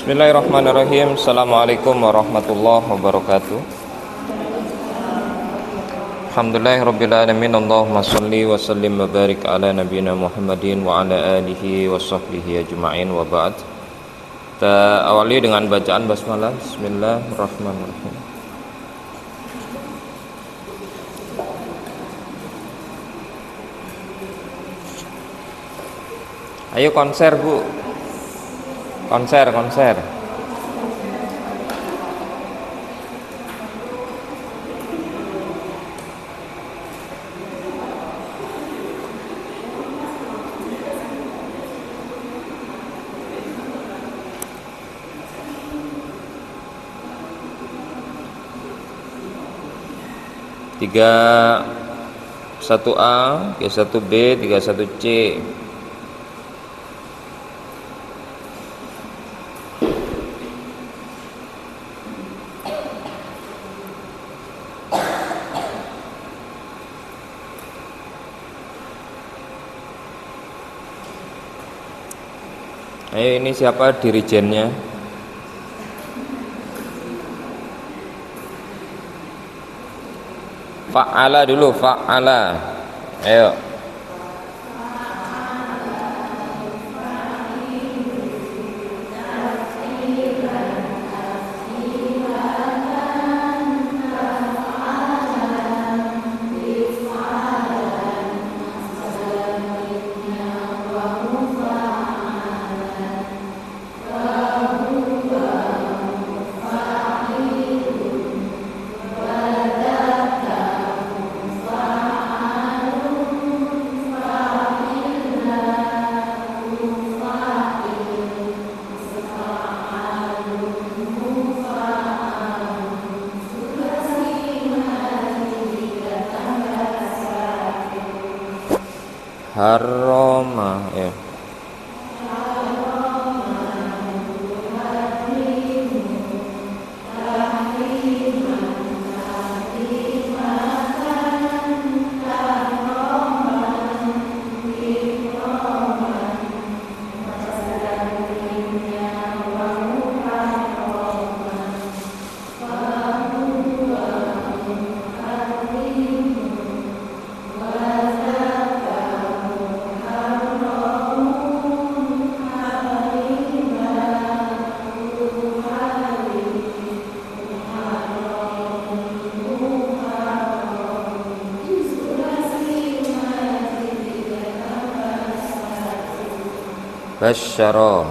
Bismillahirrahmanirrahim. Assalamualaikum warahmatullahi wabarakatuh. Alhamdulillahirabbil alamin. Allahumma shalli wa sallim wa barik ala nabiyyina Muhammadin wa ala alihi wa sahbihi ajma'in wa ba'd. Kita awali dengan bacaan basmalah. Bismillahirrahmanirrahim. Ayo konser, Bu. Konser. Tiga 1A, 1B, 31C. Ayo, ini siapa dirijennya? Fa'ala dulu, fa'ala. Ayo. Haroma, ya. Basyara.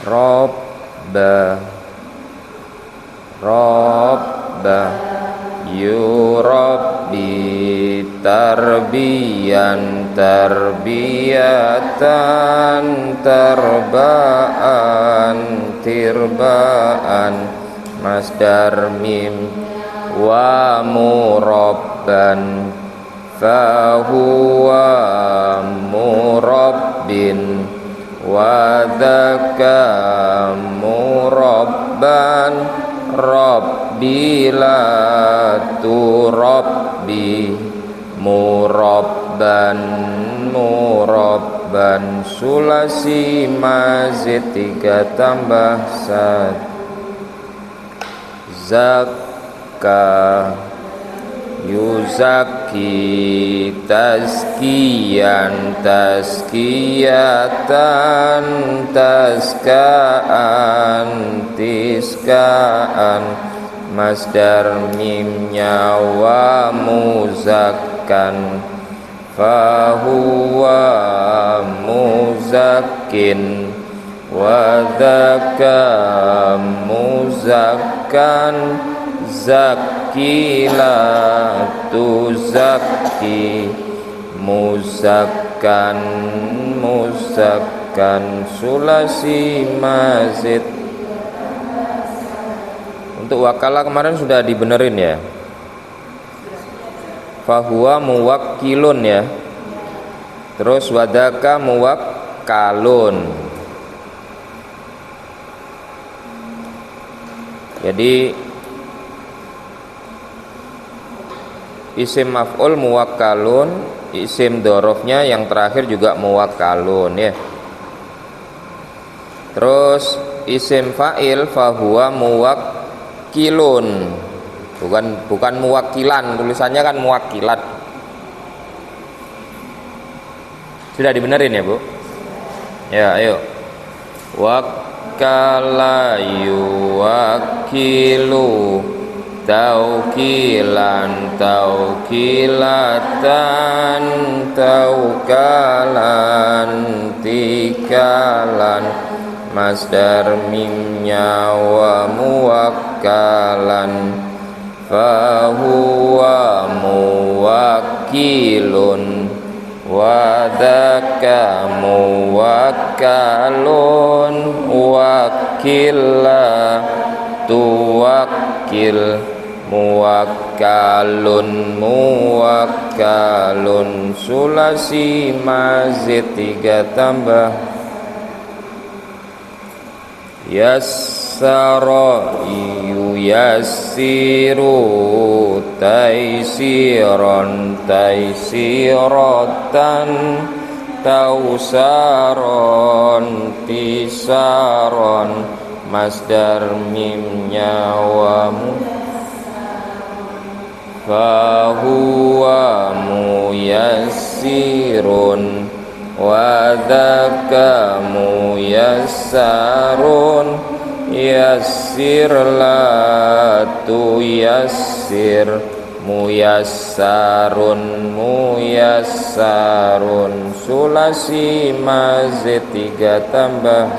Robba yurabbi tarbiyan tarbiyatan tarbaan tirbaan masdar mim wa murabban fahuwa murabbin wa dzaka murabban rabbi la turabbi murabban sulasi mazid 3 tambah 1 zakka yuzaki tazkiyan tazkiyatan tazkaan tiskaan masdar mimnya wa muzakkan fahuwa muzakkin wa dzaka muzakkan zakila tuzakki muzakkan muzakkan sulasi mazid. Untuk wakala kemarin sudah dibenerin ya, fahuwa muwakkilun ya, terus wadaka muwakkalun. Jadi isim maf'ul muwakkalun, isim dorofnya yang terakhir juga muwakkalun ya. Terus isim fa'il fahuwa muwakkilun, bukan muwakilan, tulisannya kan muwakilat. Sudah dibenerin ya Bu? Ya ayo. Wakkala yuwakkilu taukilan taukilatan taukalan tikalan masdar mimnya wa muwakkalan fahuwa muwakkilun wa dzaka muwakkalun wakilla tuwakkil muwakkalun muwakkalun sulasi mazid 3 tambah yassara yuyassiru taisiran taisiratan tausaron tisaron masdar mimnya wa fahuwa muyassirun wa dzaka muyassarun yassir la tuyassir muyassarun muyassarun sulasi mazid 3 tambah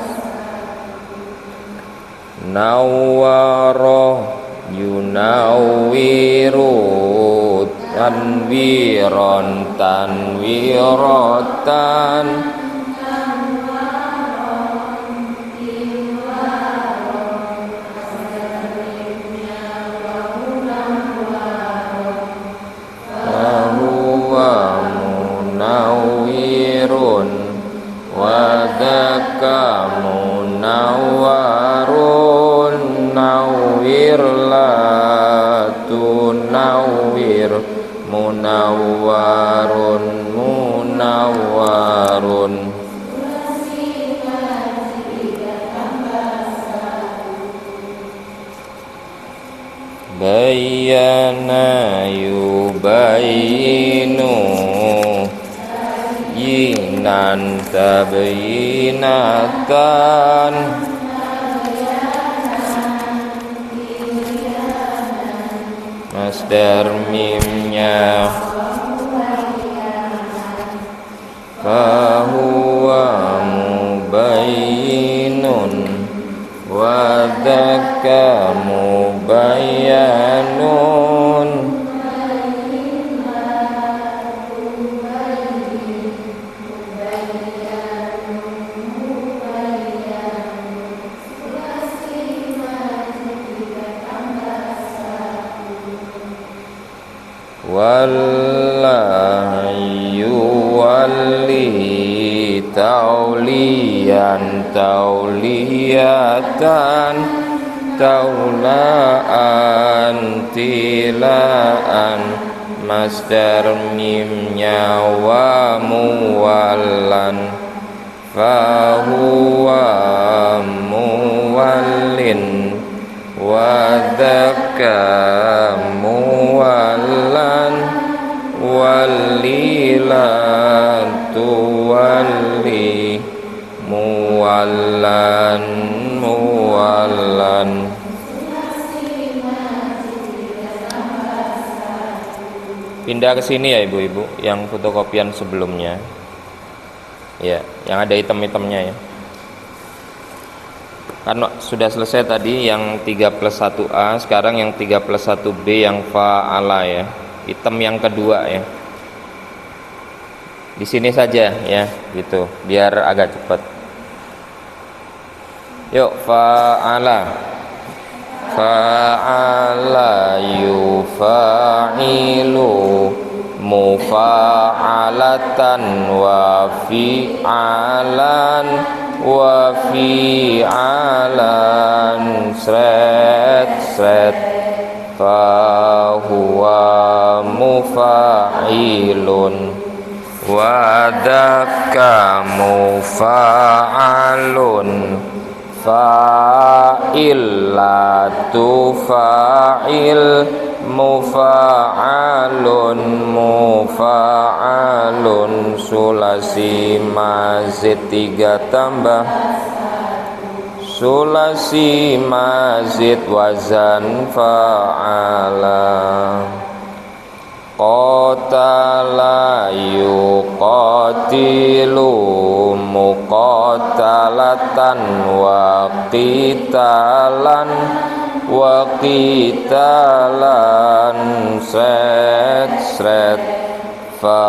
nawwara yunawwiru tanwiran tanwiratan fahuwa munawwirun wa dzaka munawwarun nawwir la tunawwir munawwarun munawwarun bayyana yubayyinu yinan tabyinatan masdar mimnya fahuwa mubayyinun wa dzaka mubayyanun wallahi yuwalli tauliyan tauliyatan taulaan tilaan masdar mimnya wa muwallan fahuwa muwallin wa dzaka muwallan wallilan tuwalli muwallan muwallan Pindah ke sini ya ibu-ibu, yang fotokopian sebelumnya. Ya, yang ada item-itemnya ya. Karena sudah selesai tadi yang 3+1A, sekarang yang 3+1B yang fa'ala ya. Item yang kedua ya. Di sini saja ya, gitu, biar agak cepat. Yuk, fa'ala. Fa'ala yufa'ilu mufa'alatan wa fi'alan wa fi'alan sret fa huwa mufa'ilun wa dzaka mufa'alun fa'il latu fa'il mufa'alun mufa'alun sulasi mazid 3 tambah sulasi mazid wazan fa'ala qatala yuqatilu muqatalatan wa qitalan sret fa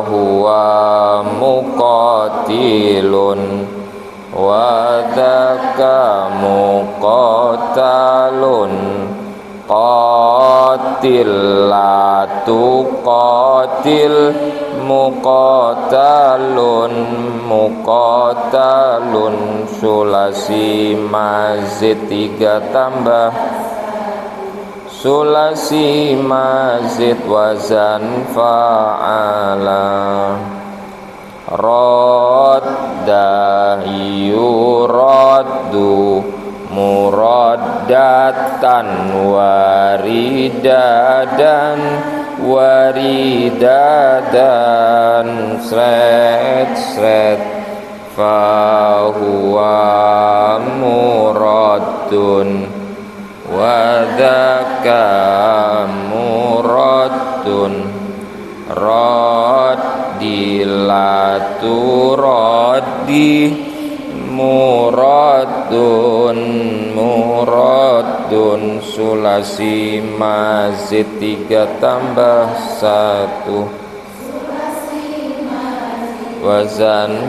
huwa muqatilun wa dzaka muqatalun qatil latu qatil muqatalun sulasi mazid 3 tambah sulasi mazid wazan fa'ala radda yuraddu muraddatan waridadan sret fa huwa muraddun wa dzaka muraddun raddilatu raddi muradun sulasi mazid 3 tambah 1 wazan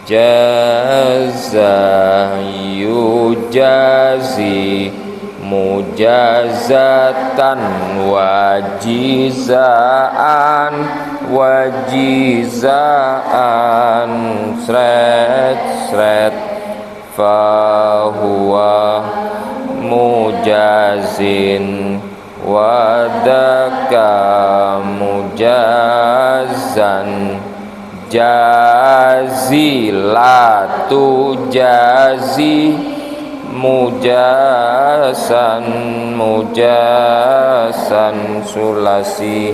jaza yujazi mujazatan wajizaan sret fa huwa mujazin wa dzaka mujazan jazi latu jazi mujasan sulasi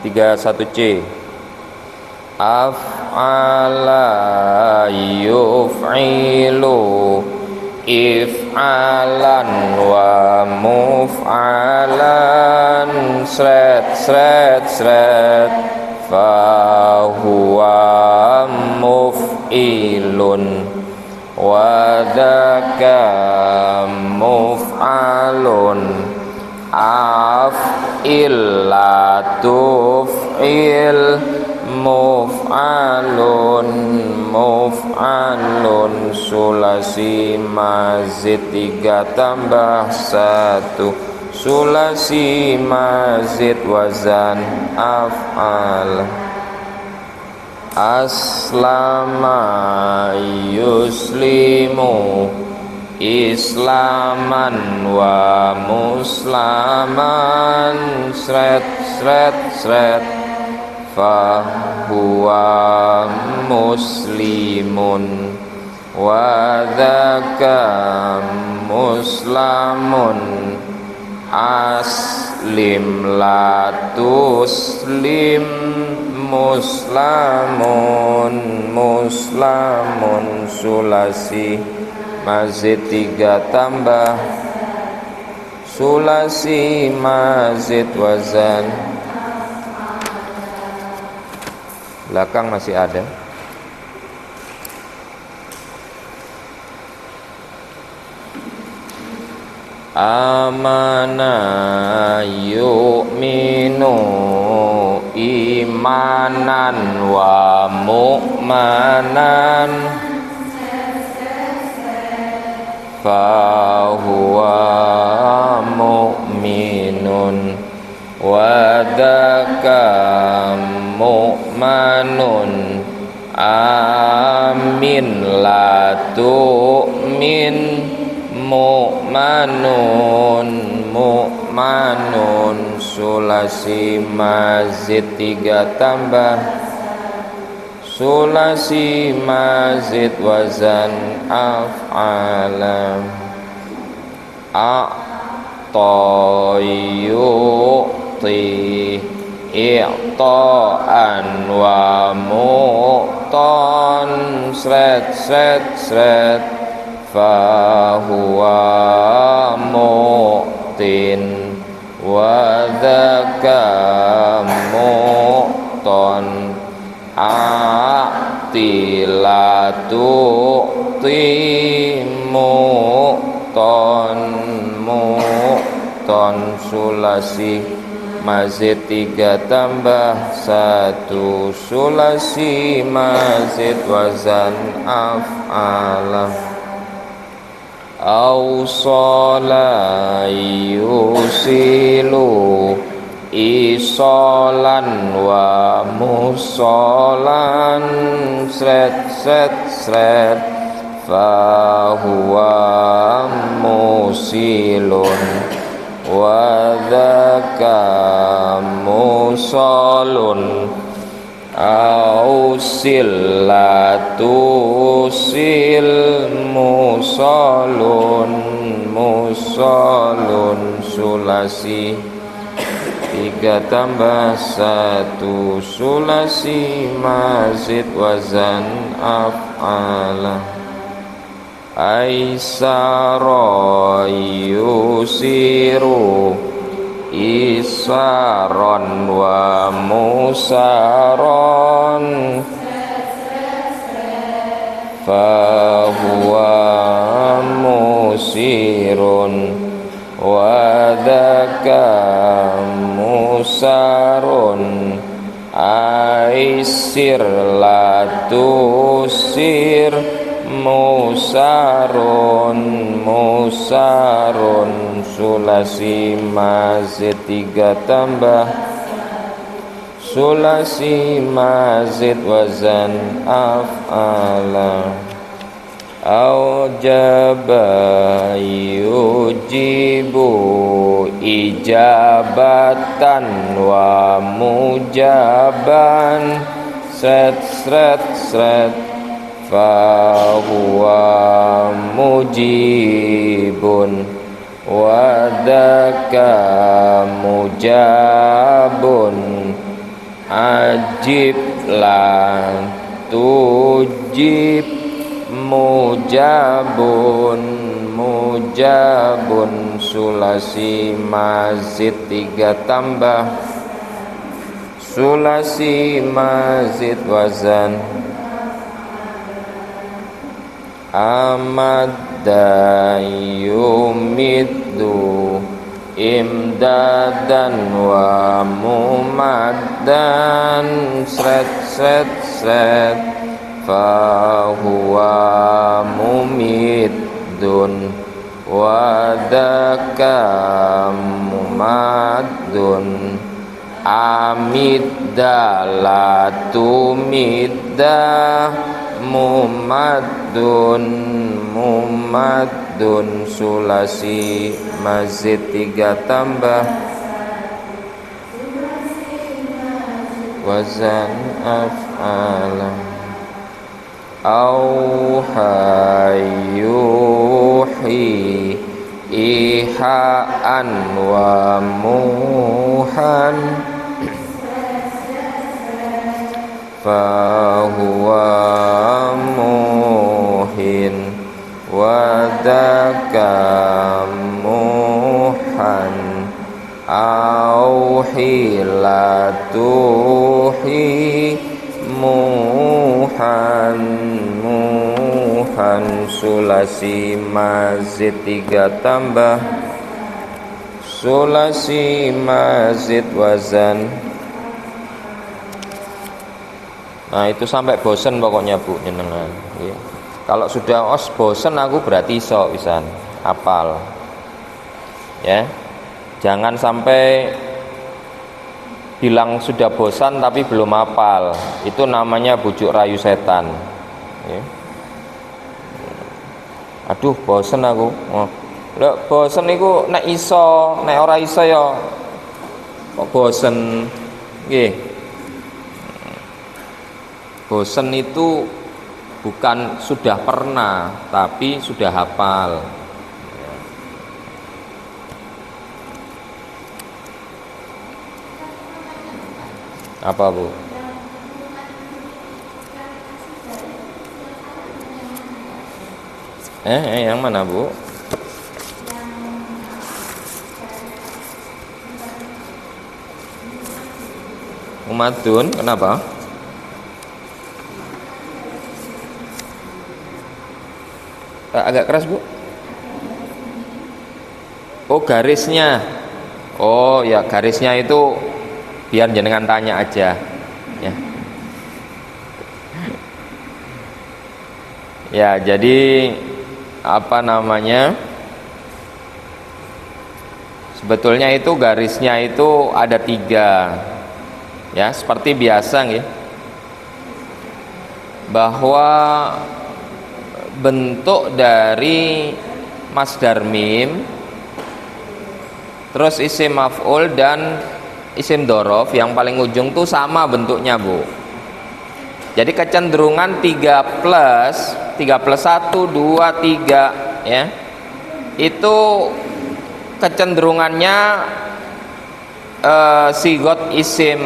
31C af'ala yuf'ilu if'alan wa muf'alan sret fa huwa muf'ilun wa dzaka muf'alun af'il latuf'il muf'alun sulasi mazid 3 tambah 1 sulasi mazid wazan af'al aslama yuslimu islaman wa muslaman sret fa huwa muslimun wa dzaka muslamun aslim la tuslim muslamun muslamun sulasi mazid 3 tambah sulasi mazid wazan. Belakang masih ada. Amana yu'minu imanan wa mu'manan fahuwa mu'minun wa dzaka mu'manun amin la tu'min mu'manun mu'manun sulasi mazid 3 tambah sulasi mazid wazan af'ala a'tayu'ti i'ta'an wa mu'tan sret sret sret fahuwa mu'tin wa dzaka mu'tan a'tilatu mu'tan mu'tan sulasi mazid 3 tambah 1 sulasi mazid wazan af'ala awsala yusilu isolan wa musolan sret sret sret fahuwa musilun wa dzaka musolun ausilatu sil musolun musolun sulasi 3 tambah 1 sulasi mazid wazan af'ala aisara yusiru isaron wa musaron fahuwa musirun wa dzaka musarun aisir la tusir musarun musarun sulasi mazid 3 tambah sulasi mazid wazan af'ala aujaba yujibu ijabatan wa mujaban sret sret sret fahuwa mujibun wa dzaka mujabun ajib la tujib mujabun mujabun sulasi mazid 3 tambah sulasi mazid wazan amadda yumiddu imdadan wa mumaddan sret sret sret fahuwa mumiddun wa dzaka mumaddun amidda la tumidda mumaddun mumaddun sulasi mazid 3 tambah wazan af'ala auha yuhi iha'an wa muhan fahuwa muhin wa dzaka muhan au hilatuhi muhan sulasi mazid 3 tambah sulasi mazid wazan. Nah itu sampai bosen pokoknya Bu jenengan ya. Kalau sudah bosen aku berarti iso pisan hafal ya. Jangan sampai bilang sudah bosan tapi belum hafal, itu namanya bujuk rayu setan ya. Aduh bosen aku. Lho bosen iku nek iso, nek ora iso ya kok bosen nggih. Bosen itu bukan sudah pernah tapi sudah hafal. Apa Bu? Yang mana Bu? Umadun, kenapa? Agak keras Bu? Oh garisnya. Oh ya garisnya itu biar jenengan tanya aja ya. Ya jadi apa namanya, sebetulnya itu garisnya itu ada 3 ya, seperti biasa nih, bahwa bentuk dari masdar mim terus isim maf'ul dan isim dzaraf yang paling ujung tuh sama bentuknya Bu. Jadi kecenderungan 3 plus 1 2 3 ya. Itu kecenderungannya sigot isim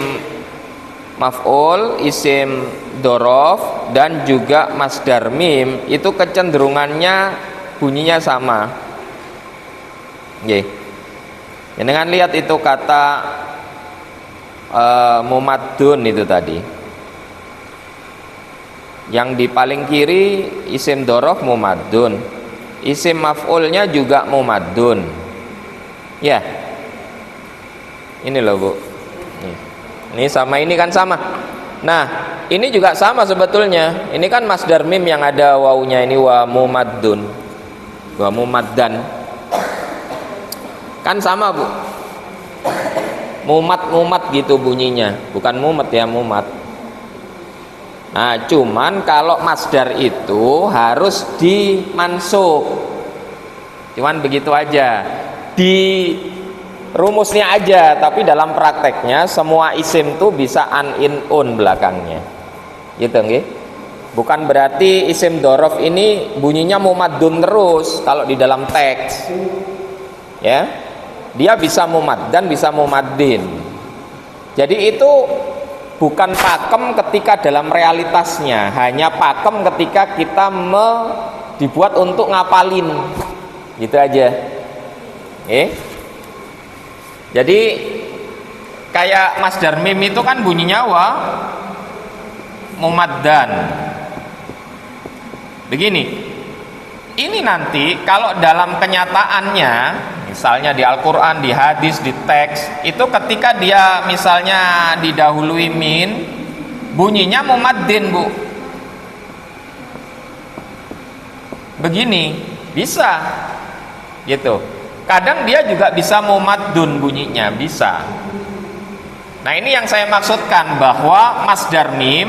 maf'ul, isim dzaraf dan juga masdar mim itu kecenderungannya bunyinya sama. Nggih. Jangan lihat itu kata mumaddun itu tadi. Yang di paling kiri isim dzaraf mumaddun, isim maf'ulnya juga mumaddun ya. Ini loh Bu, ini sama, ini kan sama. Nah ini juga sama sebetulnya, ini kan masdar mim yang ada wawunya, ini wa mumaddun, wa mumaddan kan sama Bu, mumat gitu bunyinya, bukan mumet ya, mumat. Nah cuman kalau masdar itu harus dimansub, cuman begitu aja, di rumusnya aja, tapi dalam prakteknya semua isim tuh bisa an in un belakangnya gitu nggih. Bukan berarti isim dzaraf ini bunyinya mumaddun terus kalau di dalam teks ya, dia bisa mumaddan bisa mumaddin. Jadi itu bukan pakem ketika dalam realitasnya, hanya pakem ketika kita dibuat untuk ngapalin gitu aja. Jadi kayak masdar mim itu kan bunyinya wa mumaddan. Begini, ini nanti kalau dalam kenyataannya, misalnya di Al-Quran, di hadis, di teks, itu ketika dia misalnya didahului min, bunyinya mumaddin Bu. Begini, bisa gitu. Kadang dia juga bisa mumaddun bunyinya, bisa. Nah ini yang saya maksudkan, bahwa masdar mim,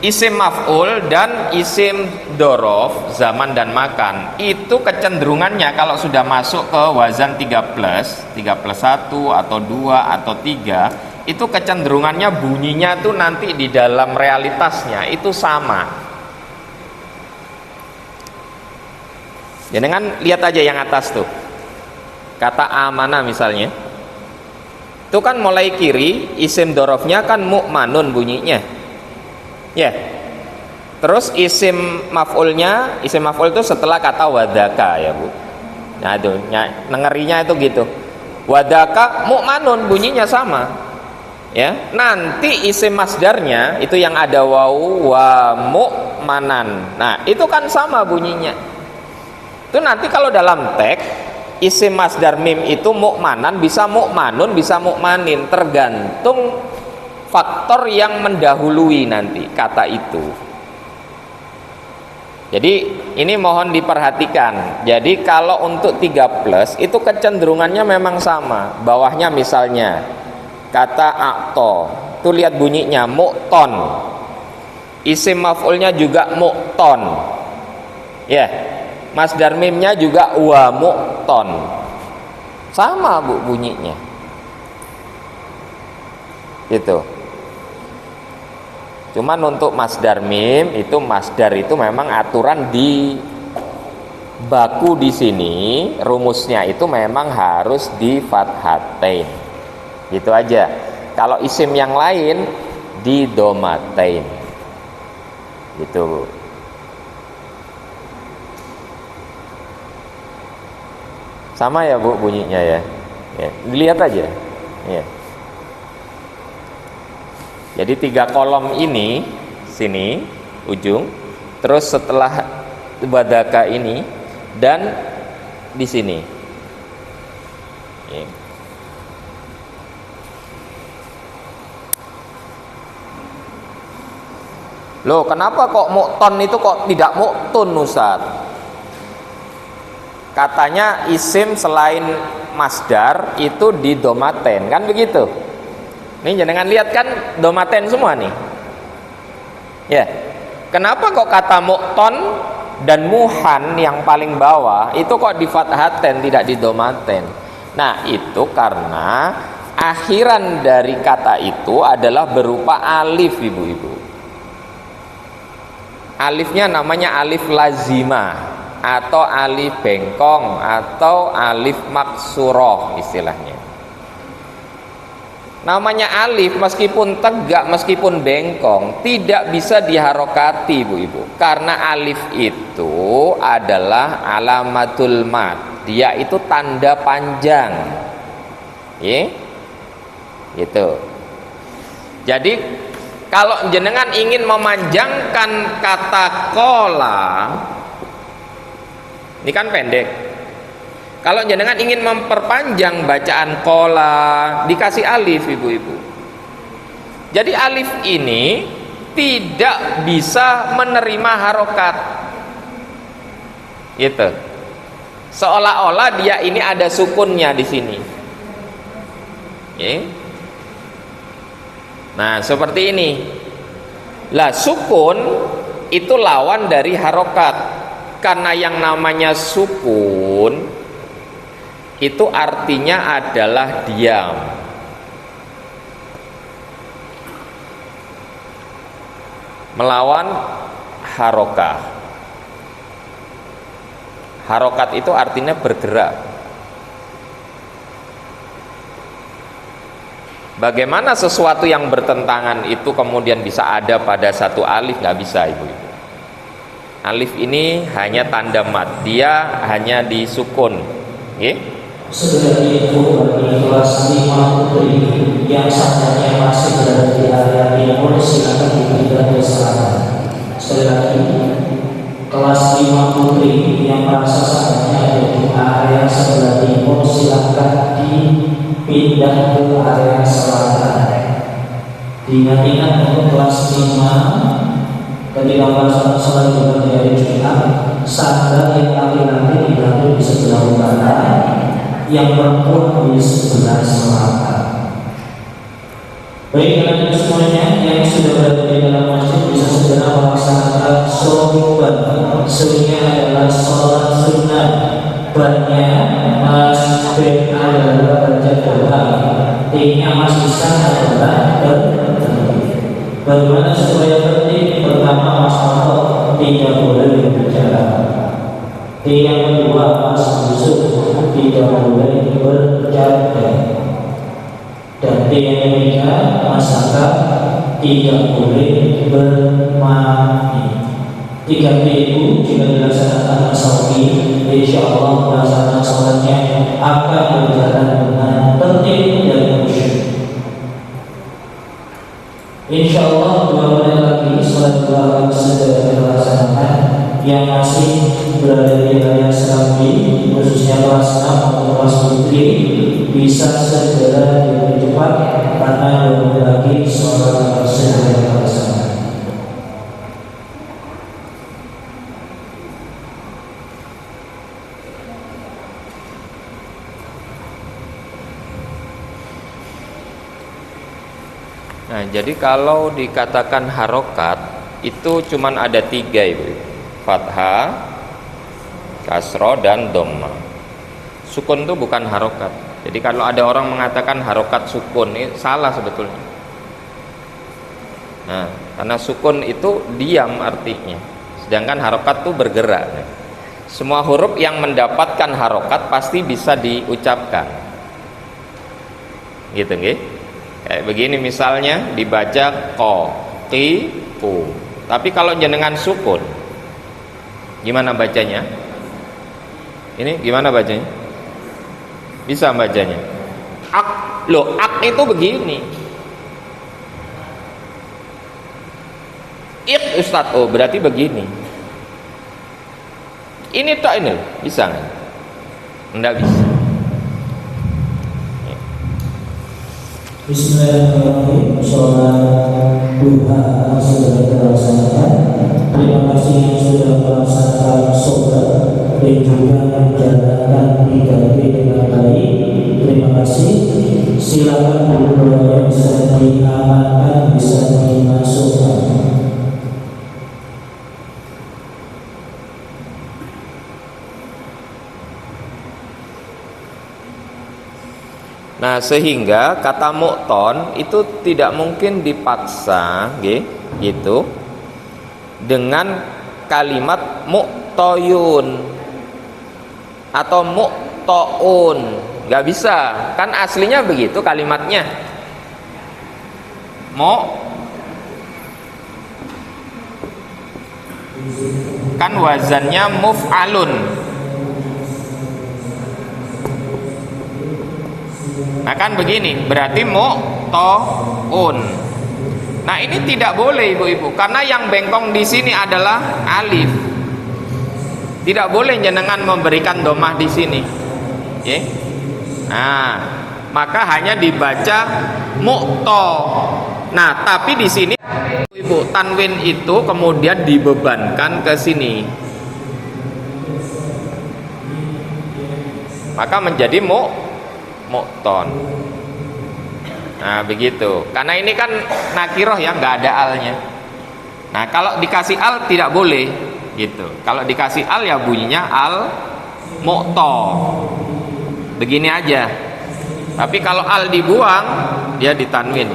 isim maf'ul dan isim dzaraf, zaman dan makan, itu kecenderungannya kalau sudah masuk ke wazan 3 plus 1 atau 2 atau 3, itu kecenderungannya bunyinya tuh nanti di dalam realitasnya itu sama. Jangan lihat aja yang atas tuh, kata amana misalnya, itu kan mulai kiri isim dzarafnya kan mu'manun bunyinya Ya. Terus isim maf'ulnya, isim maf'ul itu setelah kata wadaka ya Bu. Nah itu, ngerinya itu gitu. Wadaka mu'manun, bunyinya sama. Ya, nanti isim masdarnya itu yang ada wawu wa mu'manan. Nah, itu kan sama bunyinya. Itu nanti kalau dalam teks isim masdar mim itu mu'manan bisa mu'manun bisa mu'manin, tergantung faktor yang mendahului nanti kata itu. Jadi ini mohon diperhatikan. Jadi kalau untuk 3+ itu kecenderungannya memang sama. Bawahnya misalnya kata akto, itu lihat bunyinya mu'ton. Isim maf'ulnya juga mu'ton. Ya, masdar mimnya juga wa mu'ton. Sama Bu bunyinya. Gitu. Cuman untuk masdar mim itu masdar itu memang aturan di baku di sini rumusnya itu memang harus di fathatain. Gitu aja. Kalau isim yang lain di domatain. Gitu. Sama ya Bu bunyinya ya. Ya, dilihat aja. Ya. Jadi 3 kolom ini sini ujung, terus setelah wadaka ini dan di sini. Ya. Loh, kenapa kok mu'ton itu kok tidak mu'tun Ustaz? Katanya isim selain masdar itu di domaten, kan begitu? Nih jangan lihat kan domaten semua nih. Ya. Kenapa kok kata mu'ton dan muhan yang paling bawah itu kok di fathaten tidak di domaten? Nah, itu karena akhiran dari kata itu adalah berupa alif, Ibu-ibu. Alifnya namanya alif lazimah atau alif bengkong atau alif maksuroh istilahnya. Namanya alif meskipun tegak, meskipun bengkong tidak bisa diharokati Ibu-ibu, karena alif itu adalah alamatul mad, dia itu tanda panjang. Gitu. Jadi kalau jenengan ingin memanjangkan kata kola, ini kan pendek. Kalau jenengan ingin memperpanjang bacaan kola, dikasih alif Ibu-ibu. Jadi alif ini tidak bisa menerima harokat. Gitu. Seolah-olah dia ini ada sukunnya di sini. Nah, seperti ini. Lah, sukun itu lawan dari harokat. Karena yang namanya sukun itu artinya adalah diam. Melawan harokah. Harokat itu artinya bergerak. Bagaimana sesuatu yang bertentangan itu kemudian bisa ada pada satu alif? Nggak bisa Ibu-ibu. Alif ini hanya tanda mad, dia hanya disukun. Sebagai itu bagi kelas 5 putri yang saatnya masih berada di area timur silakan diberikan ke selatan. Sekali lagi, kelas 5 putri yang merasa saatnya ada di area sebelah timur silakan dipindah ke area selatan. Diingat-ingat untuk kelas 5 ketika melaksanakan sholat Jumat di hari Jumat, sandal yang laki-laki dibantu di sebelah utara, yang perempuan di sebelah selatan. Baik teman-teman semuanya yang sudah berada di dalam masjid bisa segera melaksanakan sholat. Sunnya adalah sholat sunnah. Banyak Mas B adalah baca doa. T-nya Mas Isa adalah bagaimana supaya penting? Pertama, Mas Toto tidak boleh berbicara. Yang kedua, Mas Yusuf tidak boleh bercanda. Dan yang ketiga, Mas Saka tidak boleh 3 minggu jika dilaksanakan tasawuf, insya Allah pelaksanaan sholatnya akan berjalan dengan tertib dan khusyuk. Insya Allah 2 menit lagi sholat duha akan segera dilaksanakan. Yang masih berada di area Serambi, khususnya kelas 6 atau kelas putri, bisa segera dipercepat karena 2 menit lagi sholat akan segera dilaksanakan. Nah, jadi kalau dikatakan harokat itu cuman ada 3, Ibu. Fathah, kasroh, dan dhamma. Sukun itu bukan harokat. Jadi kalau ada orang mengatakan harokat sukun, ini salah sebetulnya. Nah, karena sukun itu diam artinya, sedangkan harokat itu bergerak. Semua huruf yang mendapatkan harokat pasti bisa diucapkan. Gitu, nggih? Kayak begini misalnya dibaca ko, ki, ku. Tapi kalau jenengan sukun, gimana bacanya? Ini gimana bacanya? Bisa bacanya? Ak, loh, ak itu begini. Ik, Ustadz, oh berarti begini. Ini tak ini, bisa nggak? Nggak bisa. Bismillahirrahmanirrahim. Sholat duha segera terlaksanakan. Terima kasih yang sudah melaksanakan sholat dan juga menjalankan 3P dengan baik. Terima kasih. Silakan berdoa yang bisa diamankan, bisa dimasukkan. Nah, sehingga kata mu'ton itu tidak mungkin dipaksa gitu dengan kalimat mu'toyun atau mu'toun. Gak bisa, kan aslinya begitu kalimatnya. Kan wazannya muf'alun. Nah kan begini, berarti mu'toun. Nah ini tidak boleh ibu-ibu, karena yang bengkong di sini adalah alif. Tidak boleh jenengan memberikan domah di sini. Okay? Nah, maka hanya dibaca mu'to. Nah, tapi di sini ibu tanwin itu kemudian dibebankan ke sini. Maka menjadi mu'ton. Nah begitu, karena ini kan nakiroh ya, nggak ada alnya. Nah kalau dikasih al tidak boleh gitu. Kalau dikasih al ya bunyinya al mu'to, begini aja. Tapi kalau al dibuang dia ditanwin.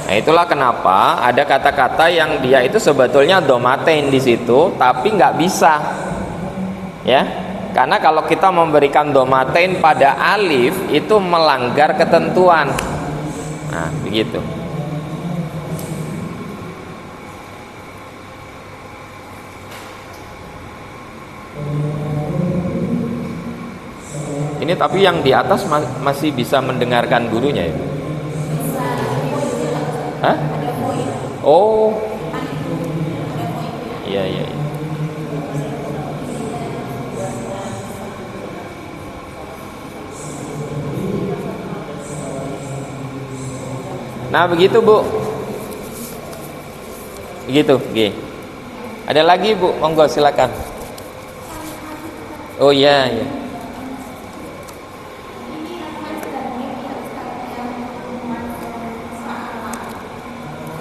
Nah itulah kenapa ada kata-kata yang dia itu sebetulnya domatein di situ, tapi nggak bisa, ya. Karena kalau kita memberikan domatein pada alif itu melanggar ketentuan. Nah begitu. Ini tapi yang di atas masih bisa mendengarkan gurunya ya. Hah? Oh. Iya, iya, iya. Nah, begitu, Bu. Begitu, G. Ada lagi, Bu? Monggo silakan. Oh iya, iya.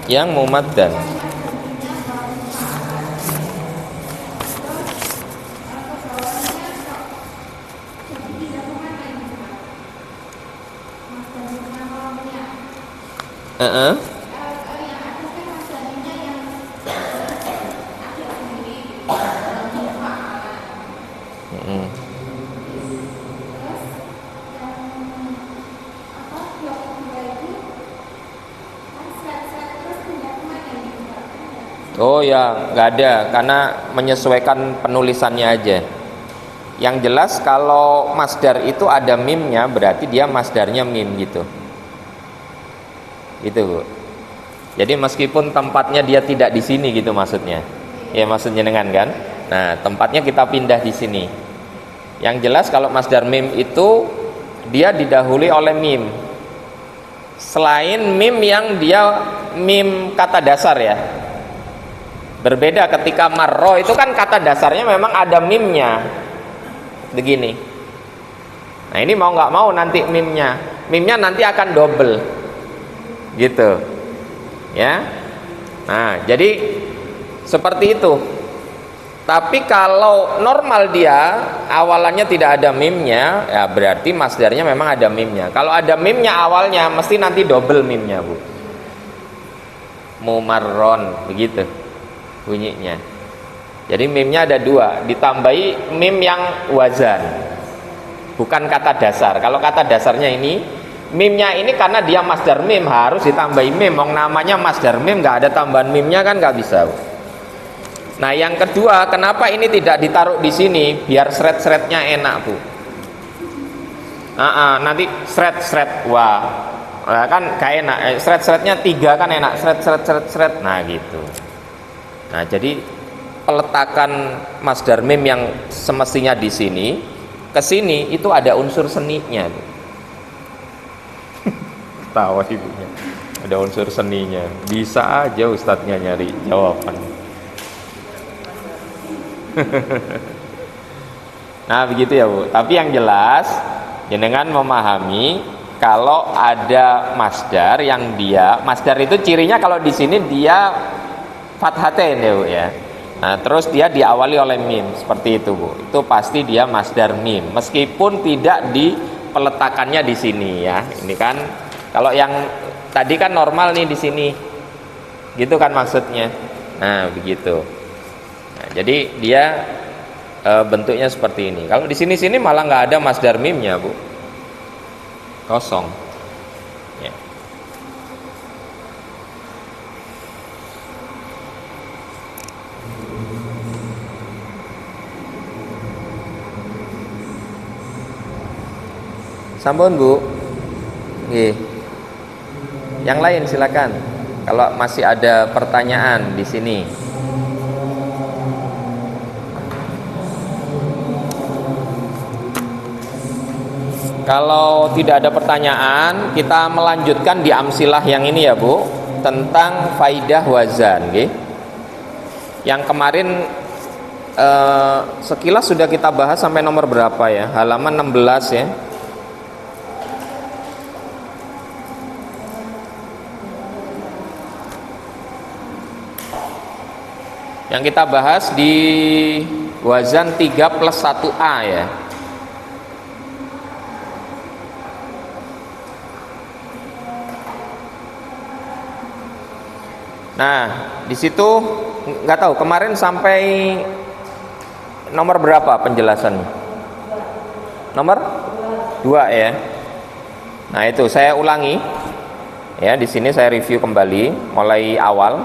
Yang mumaddan. Oh ya, nggak ada, karena menyesuaikan penulisannya aja. Yang jelas kalau masdar itu ada mimnya, berarti dia masdarnya mim gitu. Itu, Bu. Jadi meskipun tempatnya dia tidak di sini gitu maksudnya. Ya maksudnya dengan kan? Nah, tempatnya kita pindah di sini. Yang jelas kalau masdar mim itu dia didahului oleh mim. Selain mim yang dia mim kata dasar ya. Berbeda ketika marro itu kan kata dasarnya memang ada mimnya. Begini. Nah, ini mau nggak mau nanti mimnya nanti akan double. Gitu. Ya. Nah, jadi seperti itu. Tapi kalau normal dia awalannya tidak ada mimnya, ya berarti masdarnya memang ada mimnya. Kalau ada mimnya awalnya mesti nanti double mimnya, Bu. Mumarron begitu bunyinya. Jadi mimnya ada dua, ditambahi mim yang wazan, bukan kata dasar. Kalau kata dasarnya ini, mimnya ini karena dia masdar mim harus ditambahi mim. Wong namanya masdar mim, nggak ada tambahan mimnya kan nggak bisa. Nah yang kedua, kenapa ini tidak ditaruh di sini? Biar seret-seretnya enak, Bu. Nanti seret-seret, wah kan gak enak. Seret-seretnya 3 kan enak, seret-seret. Nah gitu. Nah jadi peletakan masdar mim yang semestinya di sini ke sini itu ada unsur seninya. Tawa ibunya. Ada unsur seninya. Bisa aja ustadznya nyari jawaban. Nah begitu ya, Bu. Tapi yang jelas jenengan memahami kalau ada masdar yang dia masdar itu cirinya kalau di sini dia fathatain ya, Bu ya. Nah, terus dia diawali oleh mim seperti itu, Bu. Itu pasti dia masdar mim meskipun tidak di peletakannya di sini ya. Ini kan kalau yang tadi kan normal nih di sini. Gitu kan maksudnya. Nah, begitu. Nah, jadi dia bentuknya seperti ini. Kalau di sini malah nggak ada masdar mimnya, Bu. Kosong. Ya. Sampun, Bu. Nggih. Yang lain silakan. Kalau masih ada pertanyaan di sini. Kalau tidak ada pertanyaan, kita melanjutkan di amsilah yang ini ya, Bu, tentang faidah wazan, nggih. Yang kemarin sekilas sudah kita bahas sampai nomor berapa ya? Halaman 16 ya. Yang kita bahas di wazan 3+1A ya. Nah, di situ nggak tahu kemarin sampai nomor berapa penjelasannya? Nomor 2 ya. Nah, itu saya ulangi. Ya, di sini saya review kembali mulai awal.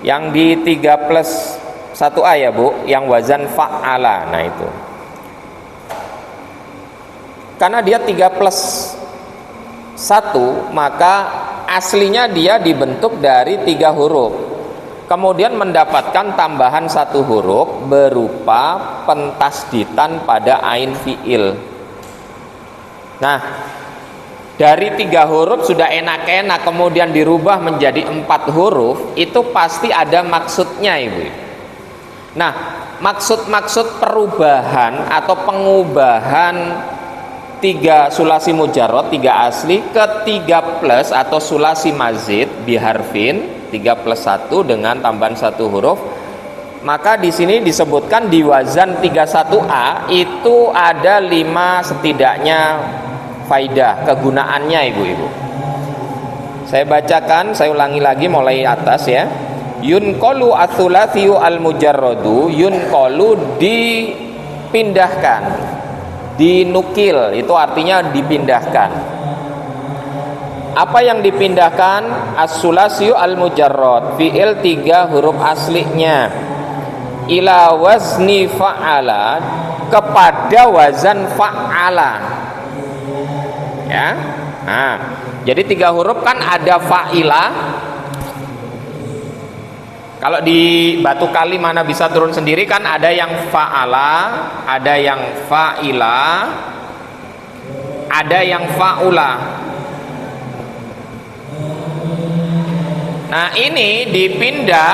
Yang di 3+1A ya, Bu, yang wazan fa'ala. Nah, itu. Karena dia 3+1, maka aslinya dia dibentuk dari 3 huruf, kemudian mendapatkan tambahan 1 huruf berupa pentasditan pada ain fiil. Nah, dari 3 huruf sudah enak-enak, kemudian dirubah menjadi 4 huruf, itu pasti ada maksudnya, Ibu. Nah, maksud-maksud perubahan atau pengubahan 3 sulasi mujarrad, 3 asli ke 3+ atau sulasi mazid biharfin 3+1 dengan tambahan 1 huruf, maka di sini disebutkan di wazan 31A itu ada 5 setidaknya faidah kegunaannya, Ibu-ibu. Saya bacakan, saya ulangi lagi mulai atas ya. Yunqalu ats-tsulathiyu al-mujarradu, yunqalu dipindahkan, dinukil, itu artinya dipindahkan. Apa yang dipindahkan? As-sulasiyu al-mujarrad, fi'il 3 huruf aslinya, ila wazni fa'ala, kepada wazan fa'ala. Ya. Nah, jadi 3 huruf kan ada fa'ila. Kalau di Batu Kali mana bisa turun sendiri kan ada yang fa'ala, ada yang fa'ila, ada yang fa'ula. Nah, ini dipindah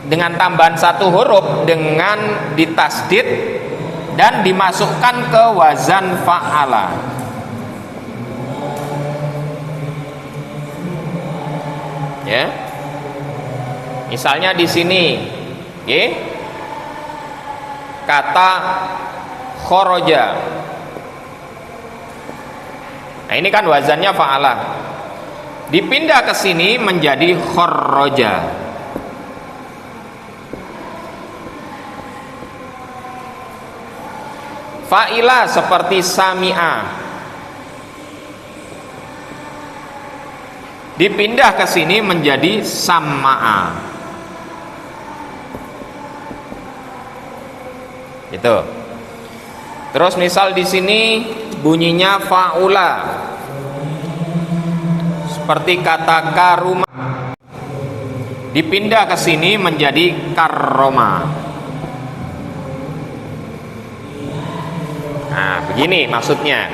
dengan tambahan 1 huruf dengan ditasdid dan dimasukkan ke wazan fa'ala. Ya. Misalnya di sini, ya, kata khoroja. Nah, ini kan wazannya fa'ala. Dipindah ke sini menjadi khoroja. Fa'ila seperti sami'a. Dipindah ke sini menjadi sama'a. Itu. Terus misal di sini bunyinya fa'ula. Seperti kata karuma. Dipindah ke sini menjadi karroma. Nah, begini maksudnya.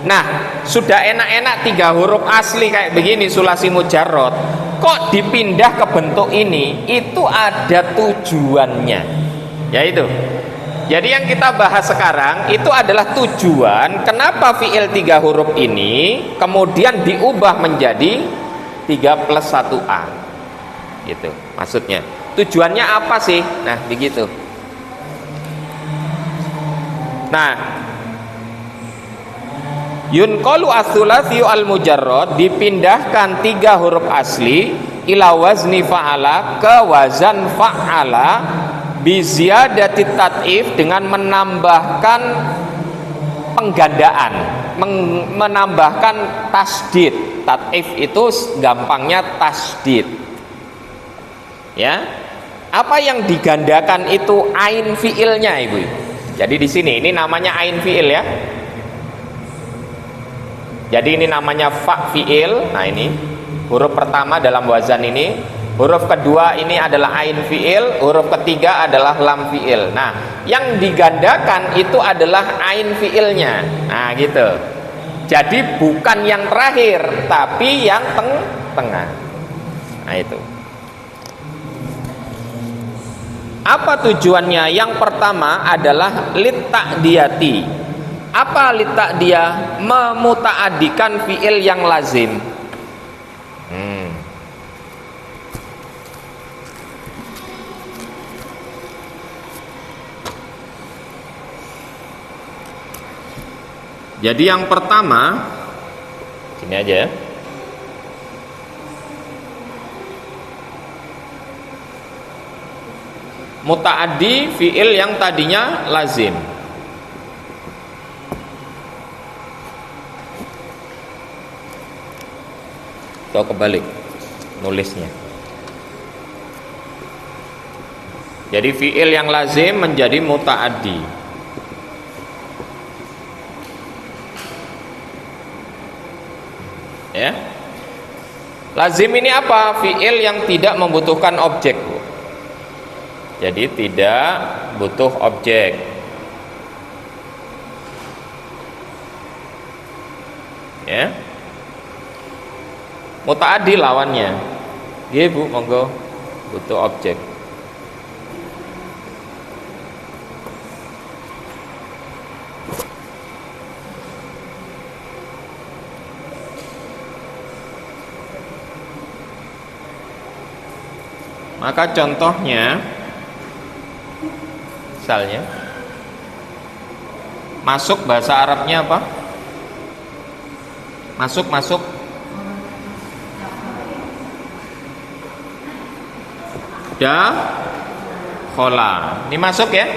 Nah, sudah enak-enak 3 huruf asli kayak begini sulasi mujarrad, kok dipindah ke bentuk ini? Itu ada tujuannya. Yaitu, jadi yang kita bahas sekarang itu adalah tujuan kenapa fiil 3 huruf ini kemudian diubah menjadi 3 plus 1a. Gitu maksudnya. Tujuannya apa sih? Nah, begitu. Nah, yunqalu as-sulasiyu al-mujarrad, dipindahkan 3 huruf asli ila wazni fa'ala, ke wazan fa'ala, bi ziyadati tat'if, dengan menambahkan penggandaan, menambahkan tasdid. Tat'if itu gampangnya tasdid. Ya. Apa yang digandakan itu ain fiilnya, Ibu. Jadi di sini ini namanya ain fiil ya. Jadi ini namanya fa fiil. Nah, ini huruf pertama dalam wazan ini. Huruf kedua ini adalah ain fiil. Huruf ketiga adalah lam fiil. Nah, yang digandakan itu adalah ain fiilnya. Nah, gitu. Jadi bukan yang terakhir, tapi yang tengah. Nah, itu. Apa tujuannya? Yang pertama adalah lit ta'diyati. Apa lit ta'diyah? Memuta'adikan fiil yang lazim. Jadi yang pertama, sini aja ya. Muta'addi fiil yang tadinya lazim. Atau kebalik nulisnya. Jadi fiil yang lazim menjadi muta'addi. Ya. Lazim ini apa? Fiil yang tidak membutuhkan objek. Jadi tidak butuh objek. Ya. Muta'addi lawannya. Dia, Bu, monggo, butuh objek. Maka contohnya, misalnya masuk, bahasa Arabnya apa? Masuk. Dakhala. Ini masuk ya.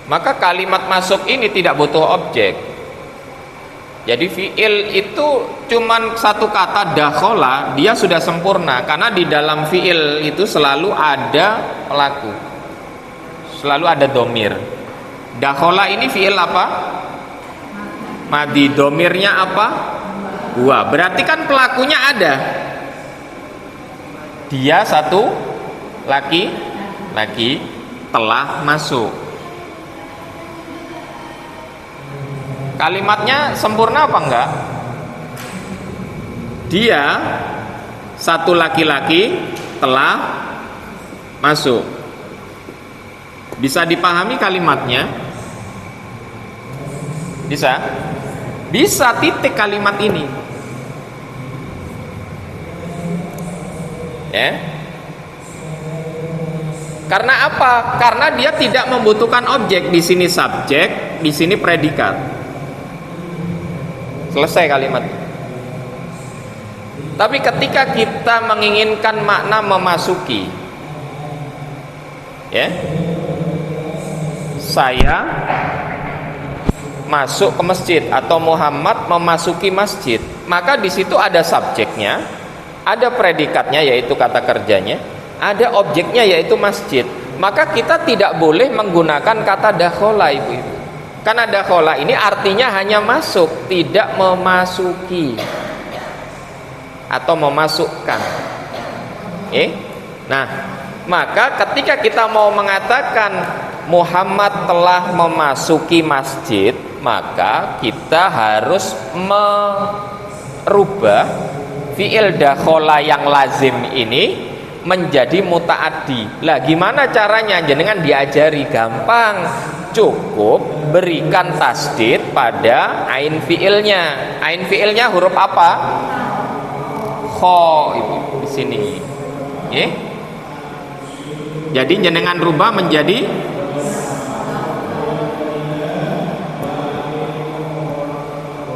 maka kalimat masuk ini tidak butuh objek. Jadi fi'il itu cuman satu kata, dakhola, dia sudah sempurna, karena di dalam fi'il itu selalu ada pelaku, selalu ada domir. Dakhola ini fi'il apa? Madi. Domirnya apa? Huwa. Berarti kan pelakunya ada. Dia satu laki telah masuk. Kalimatnya sempurna apa enggak? Dia satu laki-laki telah masuk. Bisa dipahami kalimatnya? Bisa? Bisa, titik kalimat ini. Ya. Karena apa? Karena dia tidak membutuhkan objek. Di sini subjek, di sini predikat. Selesai kalimat. Tapi ketika kita menginginkan makna memasuki, ya, saya masuk ke masjid atau Muhammad memasuki masjid, maka di situ ada subjeknya, ada predikatnya yaitu kata kerjanya, ada objeknya yaitu masjid. Maka kita tidak boleh menggunakan kata dakhola, ibu-ibu. Karena dakhola ini artinya hanya masuk, tidak memasuki atau memasukkan. Nah, maka ketika kita mau mengatakan Muhammad telah memasuki masjid, maka kita harus merubah fi'il dakhola yang lazim ini menjadi muta'addi. Lah gimana caranya? Jenengan diajari, gampang. Cukup berikan tasdid pada ain fi'ilnya. Ain fi'ilnya huruf apa? Kho, ibu, di sini. Jadi jenengan rubah menjadi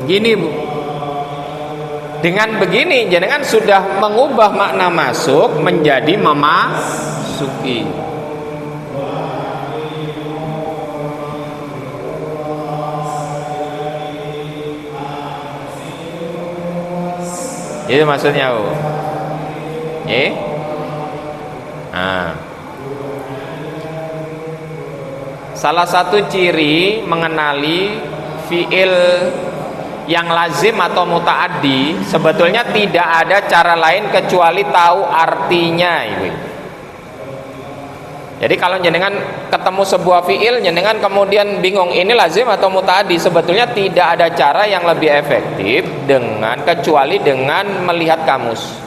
gini, Bu. Dengan begini jenengan sudah mengubah makna masuk menjadi memasuki. Itu maksudnya, Bu. Nah, salah satu ciri mengenali fi'il yang lazim atau muta'addi, sebetulnya tidak ada cara lain kecuali tahu artinya, Ibu. Jadi kalau jenengan ketemu sebuah fi'il, jenengan kemudian bingung ini lazim atau muta'addi, sebetulnya tidak ada cara yang lebih efektif kecuali dengan melihat kamus.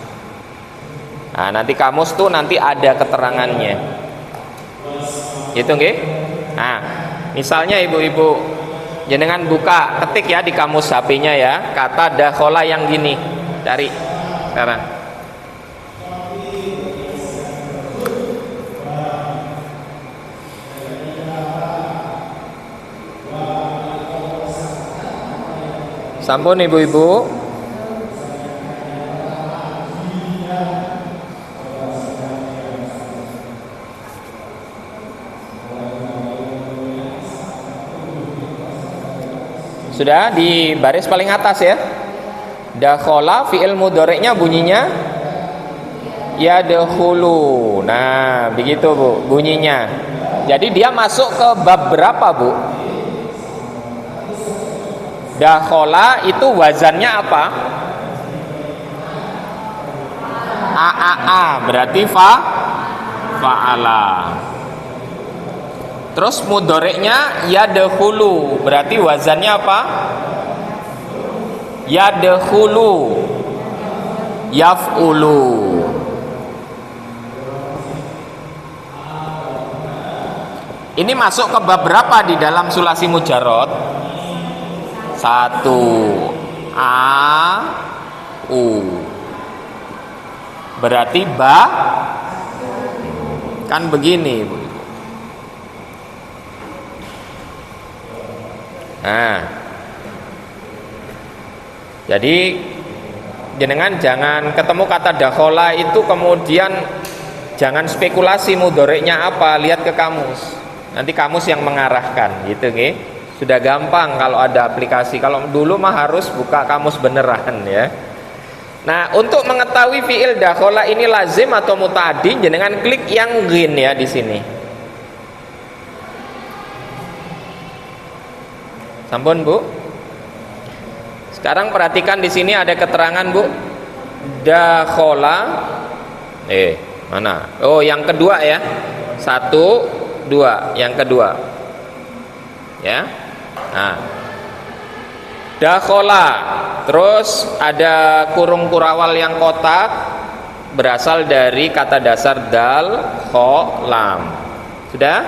Nah, nanti kamus tuh nanti ada keterangannya. Gitu nggih? Nah, misalnya ibu-ibu, jenengan buka, ketik ya di kamus HP-nya ya, kata dakhola yang gini. Cari sekarang. Sampun ibu-ibu. Sudah di baris paling atas ya. Dakhola fi'il mudhari'nya bunyinya yadkhulu. Nah, begitu Bu bunyinya. Jadi dia masuk ke bab berapa, Bu? Dakhola itu wazannya apa? A berarti fa'ala. Terus mudhari'nya yadkhulu, berarti wazannya apa? Yadkhulu, yaf'ulu. Ini masuk ke bab berapa di dalam sulasi mujarrad? 1 A-U. Berarti ba, kan begini, Bu. Nah, jadi jenengan jangan ketemu kata dakhola itu kemudian jangan spekulasi mudhari'nya apa, lihat ke kamus. Nanti kamus yang mengarahkan gitu nggih. Sudah gampang kalau ada aplikasi. Kalau dulu mah harus buka kamus beneran ya. Nah, untuk mengetahui fiil dakhala ini lazim atau mutaaddi, jenengan klik yang green ya di sini. Sampun, Bu? Sekarang perhatikan di sini ada keterangan, Bu. Dakhala mana? Oh, yang kedua ya. 1 2, yang kedua. Ya. Nah, dakhala, terus ada kurung kurawal yang kotak, berasal dari kata dasar dal, kho, lam. Sudah?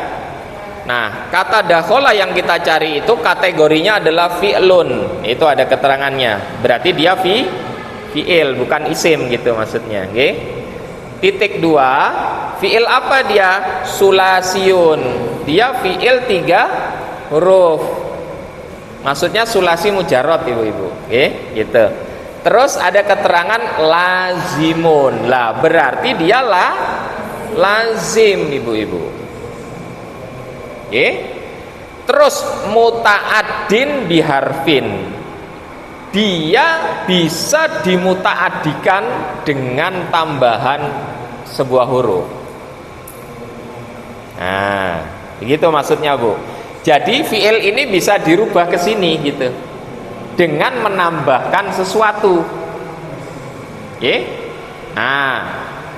Nah, kata dakhala yang kita cari itu kategorinya adalah fi'lun. Itu ada keterangannya. Berarti dia fi'il, bukan isim gitu maksudnya, nggih. Titik 2, fi'il apa dia? Sulasiun. Dia fi'il 3 huruf. Maksudnya sulasi mujarrad ibu-ibu, gitu. Terus ada keterangan lazimun. Lah berarti dia lazim ibu-ibu. Terus muta'addin biharfin. Dia bisa dimuta'addikan dengan tambahan sebuah huruf. Nah, begitu maksudnya, Bu. Jadi fiil ini bisa dirubah ke sini gitu, dengan menambahkan sesuatu. Nah,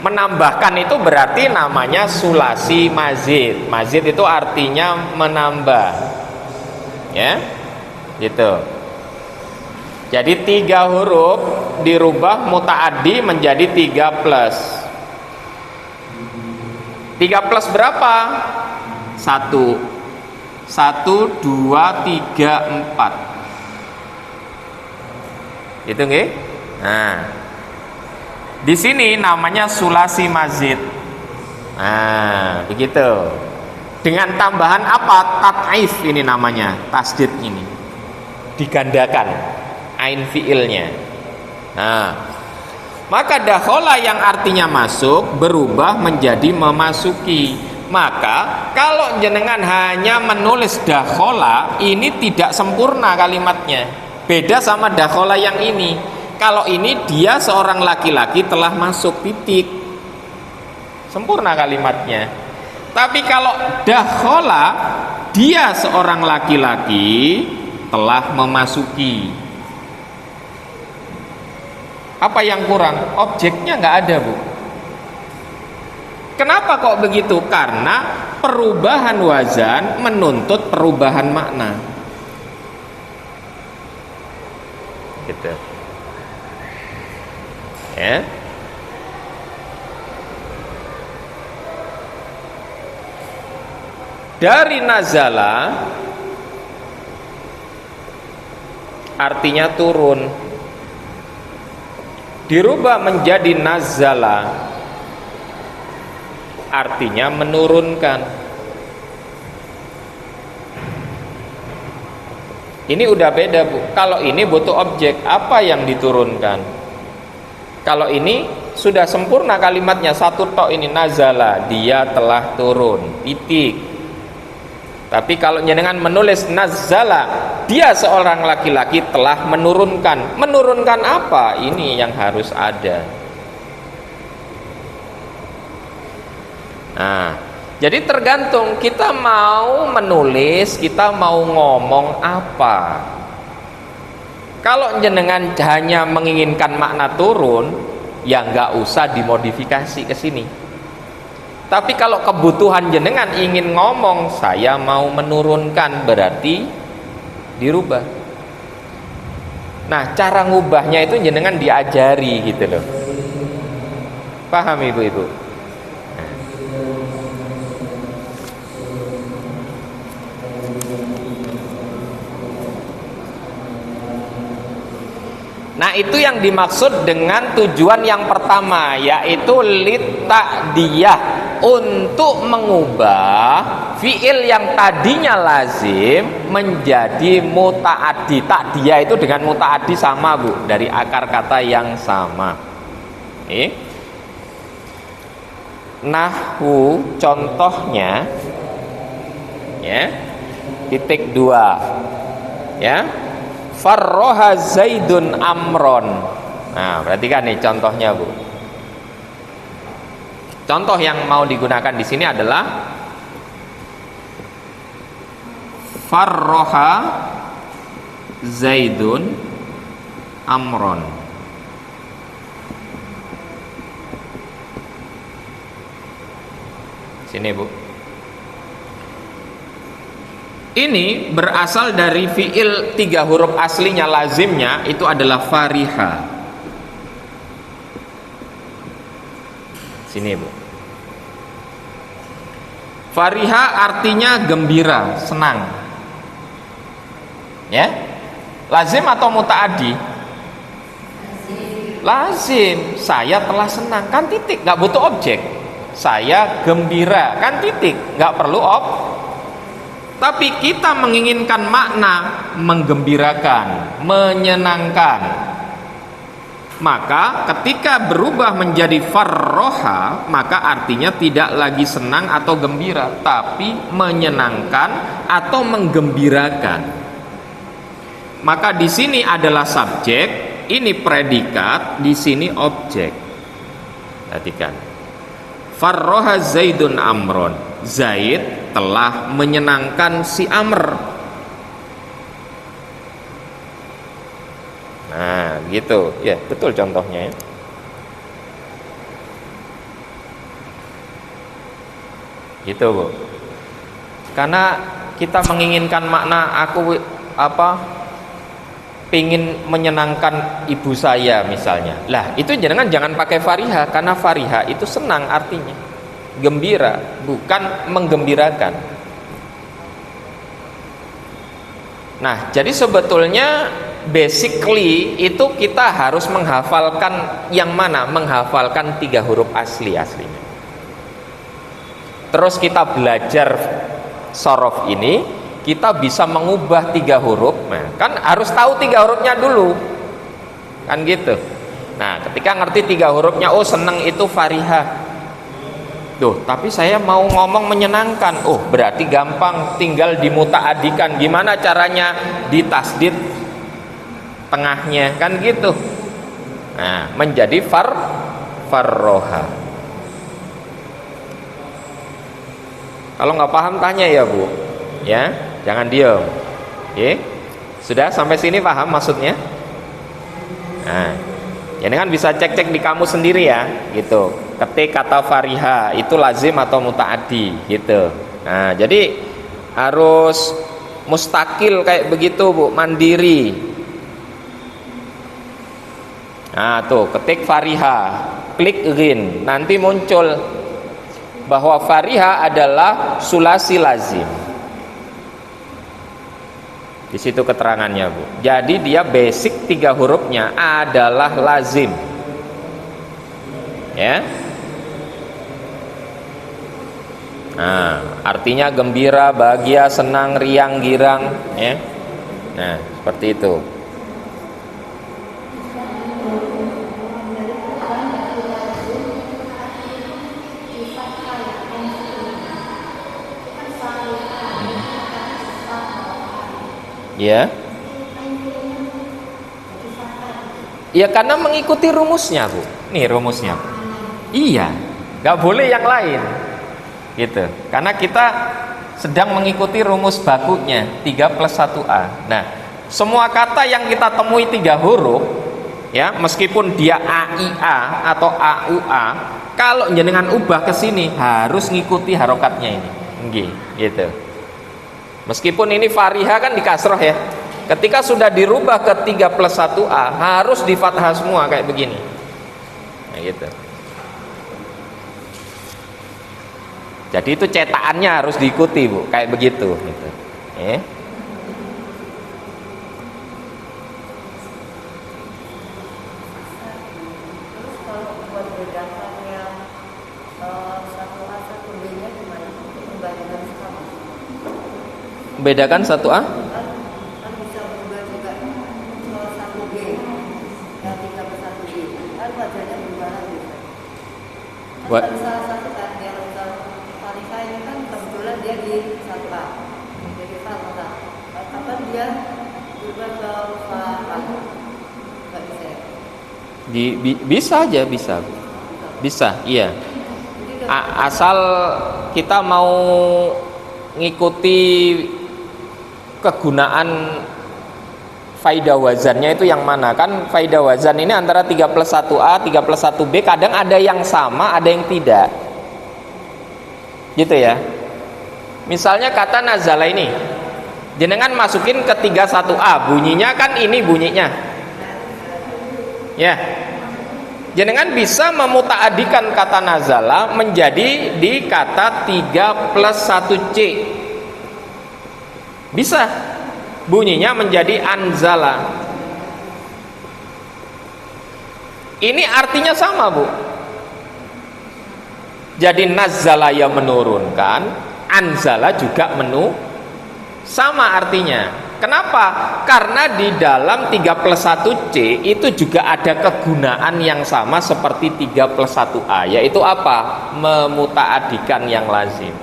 menambahkan itu berarti namanya sulasi mazid. Mazid itu artinya menambah, ya, gitu. Jadi 3 huruf dirubah mutaaddi menjadi 3 plus. 3 plus berapa? 1. 1, 2, 3, 4. Itu nggih? Nah, di sini namanya sulasi mazid. Nah, begitu. Dengan tambahan apa? Tat'if ini namanya, tasdid ini. Digandakan ain fiilnya. Nah, maka dakhala yang artinya masuk berubah menjadi memasuki. Maka kalau jenengan hanya menulis dakhala, ini tidak sempurna kalimatnya. Beda sama dakhala yang ini. Kalau ini dia seorang laki-laki telah masuk, titik. Sempurna kalimatnya. Tapi kalau dakhala, dia seorang laki-laki telah memasuki. Apa yang kurang? Objeknya nggak ada, Bu. Kenapa kok begitu? Karena perubahan wazan menuntut perubahan makna. Gitu. Ya. Dari nazala artinya turun, dirubah menjadi nazala artinya menurunkan. Ini udah beda, Bu. Kalau ini butuh objek, apa yang diturunkan? Kalau ini sudah sempurna kalimatnya, satu tok ini nazala, dia telah turun, titik. Tapi kalau jenengan menulis nazala, dia seorang laki-laki telah menurunkan. Menurunkan apa? Ini yang harus ada. Nah, jadi tergantung kita mau menulis, kita mau ngomong apa. Kalau jenengan hanya menginginkan makna turun, ya nggak usah dimodifikasi ke sini. Tapi kalau kebutuhan jenengan ingin ngomong, saya mau menurunkan, berarti dirubah. Nah, cara ngubahnya itu jenengan diajari gitu loh. Paham ibu-ibu? Nah, itu yang dimaksud dengan tujuan yang pertama, yaitu lita'diyah, untuk mengubah fiil yang tadinya lazim menjadi muta'addi. Ta'diyah itu dengan muta'addi sama, Bu, dari akar kata yang sama. Nahwu contohnya ya. Titik 2. Ya. Farroha Zaidun Amron. Nah, perhatikan nih contohnya, Bu. Contoh yang mau digunakan di sini adalah Farroha Zaidun Amron. Sini, Bu. Ini berasal dari fiil 3 huruf aslinya, lazimnya itu adalah fariha. Sini, Bu. Fariha artinya gembira, senang. Ya? Lazim atau mutaaddi? Lazim. Saya telah senang, kan titik, nggak butuh objek. Saya gembira, kan titik, nggak perlu Tapi kita menginginkan makna menggembirakan, menyenangkan. Maka ketika berubah menjadi farroha, maka artinya tidak lagi senang atau gembira, tapi menyenangkan atau menggembirakan. Maka di sini adalah subjek, ini predikat, di sini objek. Perhatikan. Farroha Zaidun Amron. Zaid telah menyenangkan si Amr. Nah, gitu. Ya, betul contohnya ya. Gitu, Bu. Karena kita menginginkan makna pingin menyenangkan ibu saya misalnya. Lah, itu jangan pakai fariha, karena fariha itu senang artinya. Gembira, bukan menggembirakan. Nah, jadi sebetulnya basically itu kita harus menghafalkan yang mana? Menghafalkan 3 huruf aslinya. Terus kita belajar sorof ini, kita bisa mengubah 3 huruf. Nah, kan harus tahu 3 hurufnya dulu, kan gitu. Nah, ketika ngerti 3 hurufnya, oh seneng itu fariha. Duh, tapi saya mau ngomong menyenangkan. Oh, berarti gampang, tinggal dimutaadikan. Gimana caranya? Ditasdid tengahnya, kan gitu. Nah, menjadi farroha. Kalau nggak paham tanya ya, Bu. Ya, jangan diem. Oke. Sudah sampai sini paham maksudnya? Nah, ini kan bisa cek-cek di kamus sendiri ya, gitu. Ketik kata fariha itu lazim atau mutaaddi, gitu. Nah, jadi harus mustakil kayak begitu, Bu, mandiri. Nah, tuh ketik fariha, klik in, nanti muncul bahwa fariha adalah sulasi lazim. Di situ keterangannya, Bu. Jadi dia basic 3 hurufnya adalah lazim. Ya. Nah, artinya gembira, bahagia, senang, riang, girang, ya. Nah, seperti itu. Ya. Ya, karena mengikuti rumusnya, Bu. Nih rumusnya. Iya, nggak boleh yang lain. Gitu. Karena kita sedang mengikuti rumus bakunya 3 plus 1A. Nah, semua kata yang kita temui 3 huruf, ya, meskipun dia AIA atau AUA, kalau jenengan ubah ke sini harus ngikuti harokatnya ini. Nggih, gitu. Meskipun ini fariha kan di kasroh ya. Ketika sudah dirubah ke 3 plus 1A, harus di fathah semua kayak begini. Nah, gitu. Jadi itu cetakannya harus diikuti, Bu, kayak begitu gitu. Terus kalau buat bedakannya 1A 1B-nya gimana? Membandingkan sama. Bedakan 1A? Kan bisa berubah juga 1B yang 3 plus 1B. Kan wajahnya berubah lagi. Kan ada salah satu kan yang fariha ini kan kebetulan dia di 1A. kan dia berubah ke usaha nggak bisa ya? Bisa aja, bisa, iya. Jadi Asal kita mau ngikuti kegunaan faidah wazannya itu yang mana. Kan faidah wazan ini antara 3+1A, 3+1B, kadang ada yang sama, ada yang tidak, gitu ya. Misalnya kata nazala ini jenengan masukin ke 31A, bunyinya kan ini bunyinya ya, jenengan bisa memutaadikan kata nazala menjadi di kata 3+1C, bisa, bunyinya menjadi anzala. Ini artinya sama, Bu. Jadi nazala ya menurunkan, anzala juga sama artinya. Kenapa? Karena di dalam 3+1C itu juga ada kegunaan yang sama seperti 3+1A, yaitu apa? Memutaadikan yang lazim.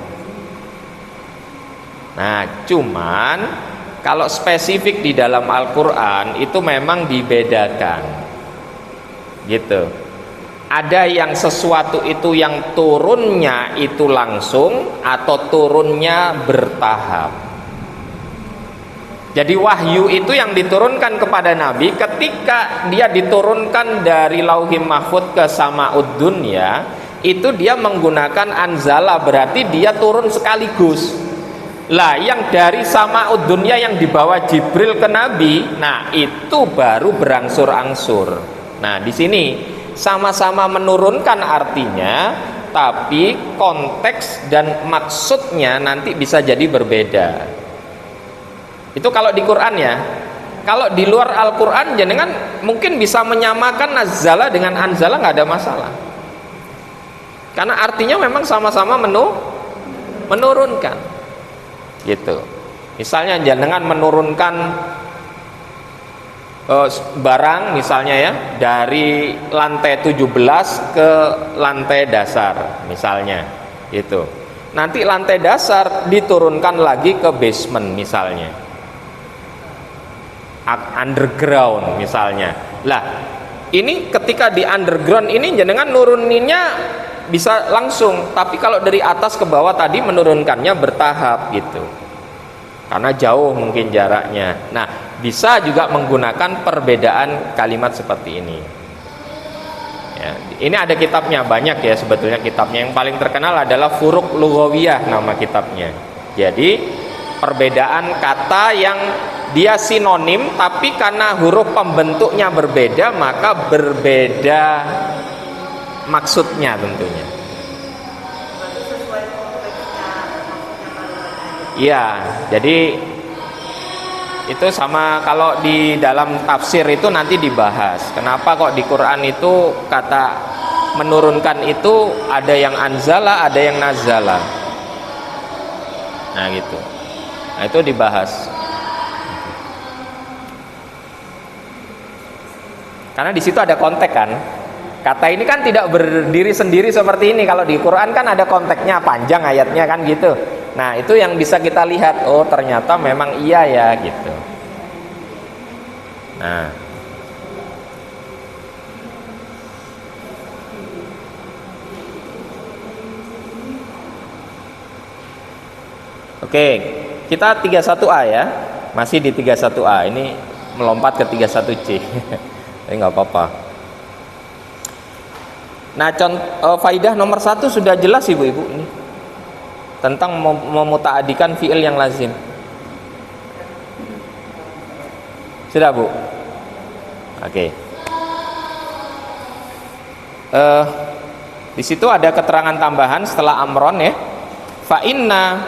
Nah, cuman kalau spesifik di dalam Al-Quran itu memang dibedakan, gitu. Ada yang sesuatu itu yang turunnya itu langsung atau turunnya bertahap. Jadi wahyu itu yang diturunkan kepada Nabi ketika dia diturunkan dari Lauhim Mahfud ke Sama'ud Dunya, itu dia menggunakan anzala, berarti dia turun sekaligus. Lah yang dari Sama'ud Dunya yang dibawa Jibril ke Nabi, nah itu baru berangsur-angsur. Nah di sini sama-sama menurunkan artinya, tapi konteks dan maksudnya nanti bisa jadi berbeda. Itu kalau di Quran ya. Kalau di luar Al-Quran jenengan mungkin bisa menyamakan nazala dengan anzala, nggak ada masalah. Karena artinya memang sama-sama menurunkan. Gitu. Misalnya jenengan menurunkan barang misalnya ya, dari lantai 17 ke lantai dasar misalnya. Gitu. Nanti lantai dasar diturunkan lagi ke basement misalnya. Underground misalnya. Lah, ini ketika di underground ini jenengan nuruninnya bisa langsung, tapi kalau dari atas ke bawah tadi menurunkannya bertahap gitu. Karena jauh mungkin jaraknya. Nah, bisa juga menggunakan perbedaan kalimat seperti ini. Ya, ini ada kitabnya, banyak ya sebetulnya kitabnya. Yang paling terkenal adalah Furuq Lughawiyah nama kitabnya. Jadi perbedaan kata yang dia sinonim tapi karena huruf pembentuknya berbeda maka berbeda maksudnya tentunya. Iya, jadi itu sama kalau di dalam tafsir itu nanti dibahas. Kenapa kok di Quran itu kata menurunkan itu ada yang anzala, ada yang nazala. Nah gitu. Nah itu dibahas. Karena di situ ada konteks kan. Kata ini kan tidak berdiri sendiri seperti ini. Kalau di Quran kan ada konteksnya, panjang ayatnya kan gitu. Nah itu yang bisa kita lihat. Oh ternyata memang iya ya gitu. Nah, oke, kita 31A ya. Masih di 31A. Ini melompat ke 31C. Tapi nggak apa-apa. Nah, faidah nomor 1 sudah jelas ibu-ibu ini tentang memutaadikan fiil yang lazim. Sudah Bu? Oke. Di situ ada keterangan tambahan setelah amron ya. Fa inna,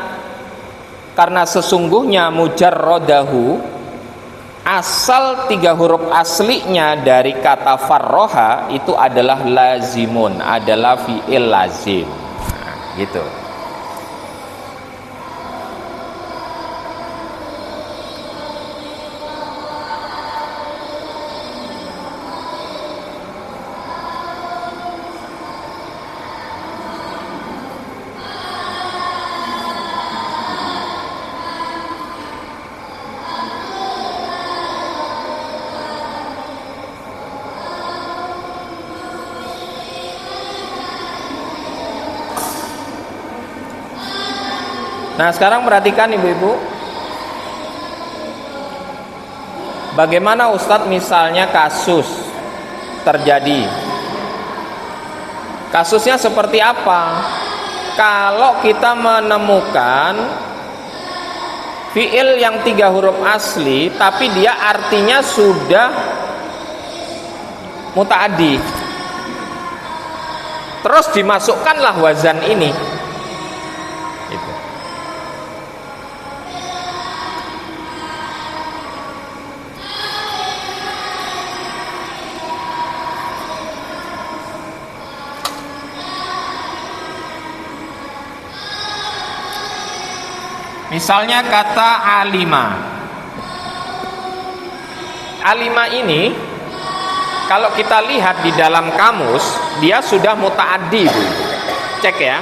karena sesungguhnya mujarrodahu, asal 3 huruf aslinya dari kata farroha itu adalah lazimun, adalah fi'il lazim. Nah, gitu. Nah, sekarang perhatikan ibu-ibu. Bagaimana Ustadz misalnya kasus terjadi? Kasusnya seperti apa? Kalau kita menemukan fiil yang 3 huruf asli tapi dia artinya sudah mutaaddi, terus dimasukkanlah wazan ini gitu. Misalnya kata alima. Alima ini kalau kita lihat di dalam kamus dia sudah mutaaddi, Bu. Cek ya.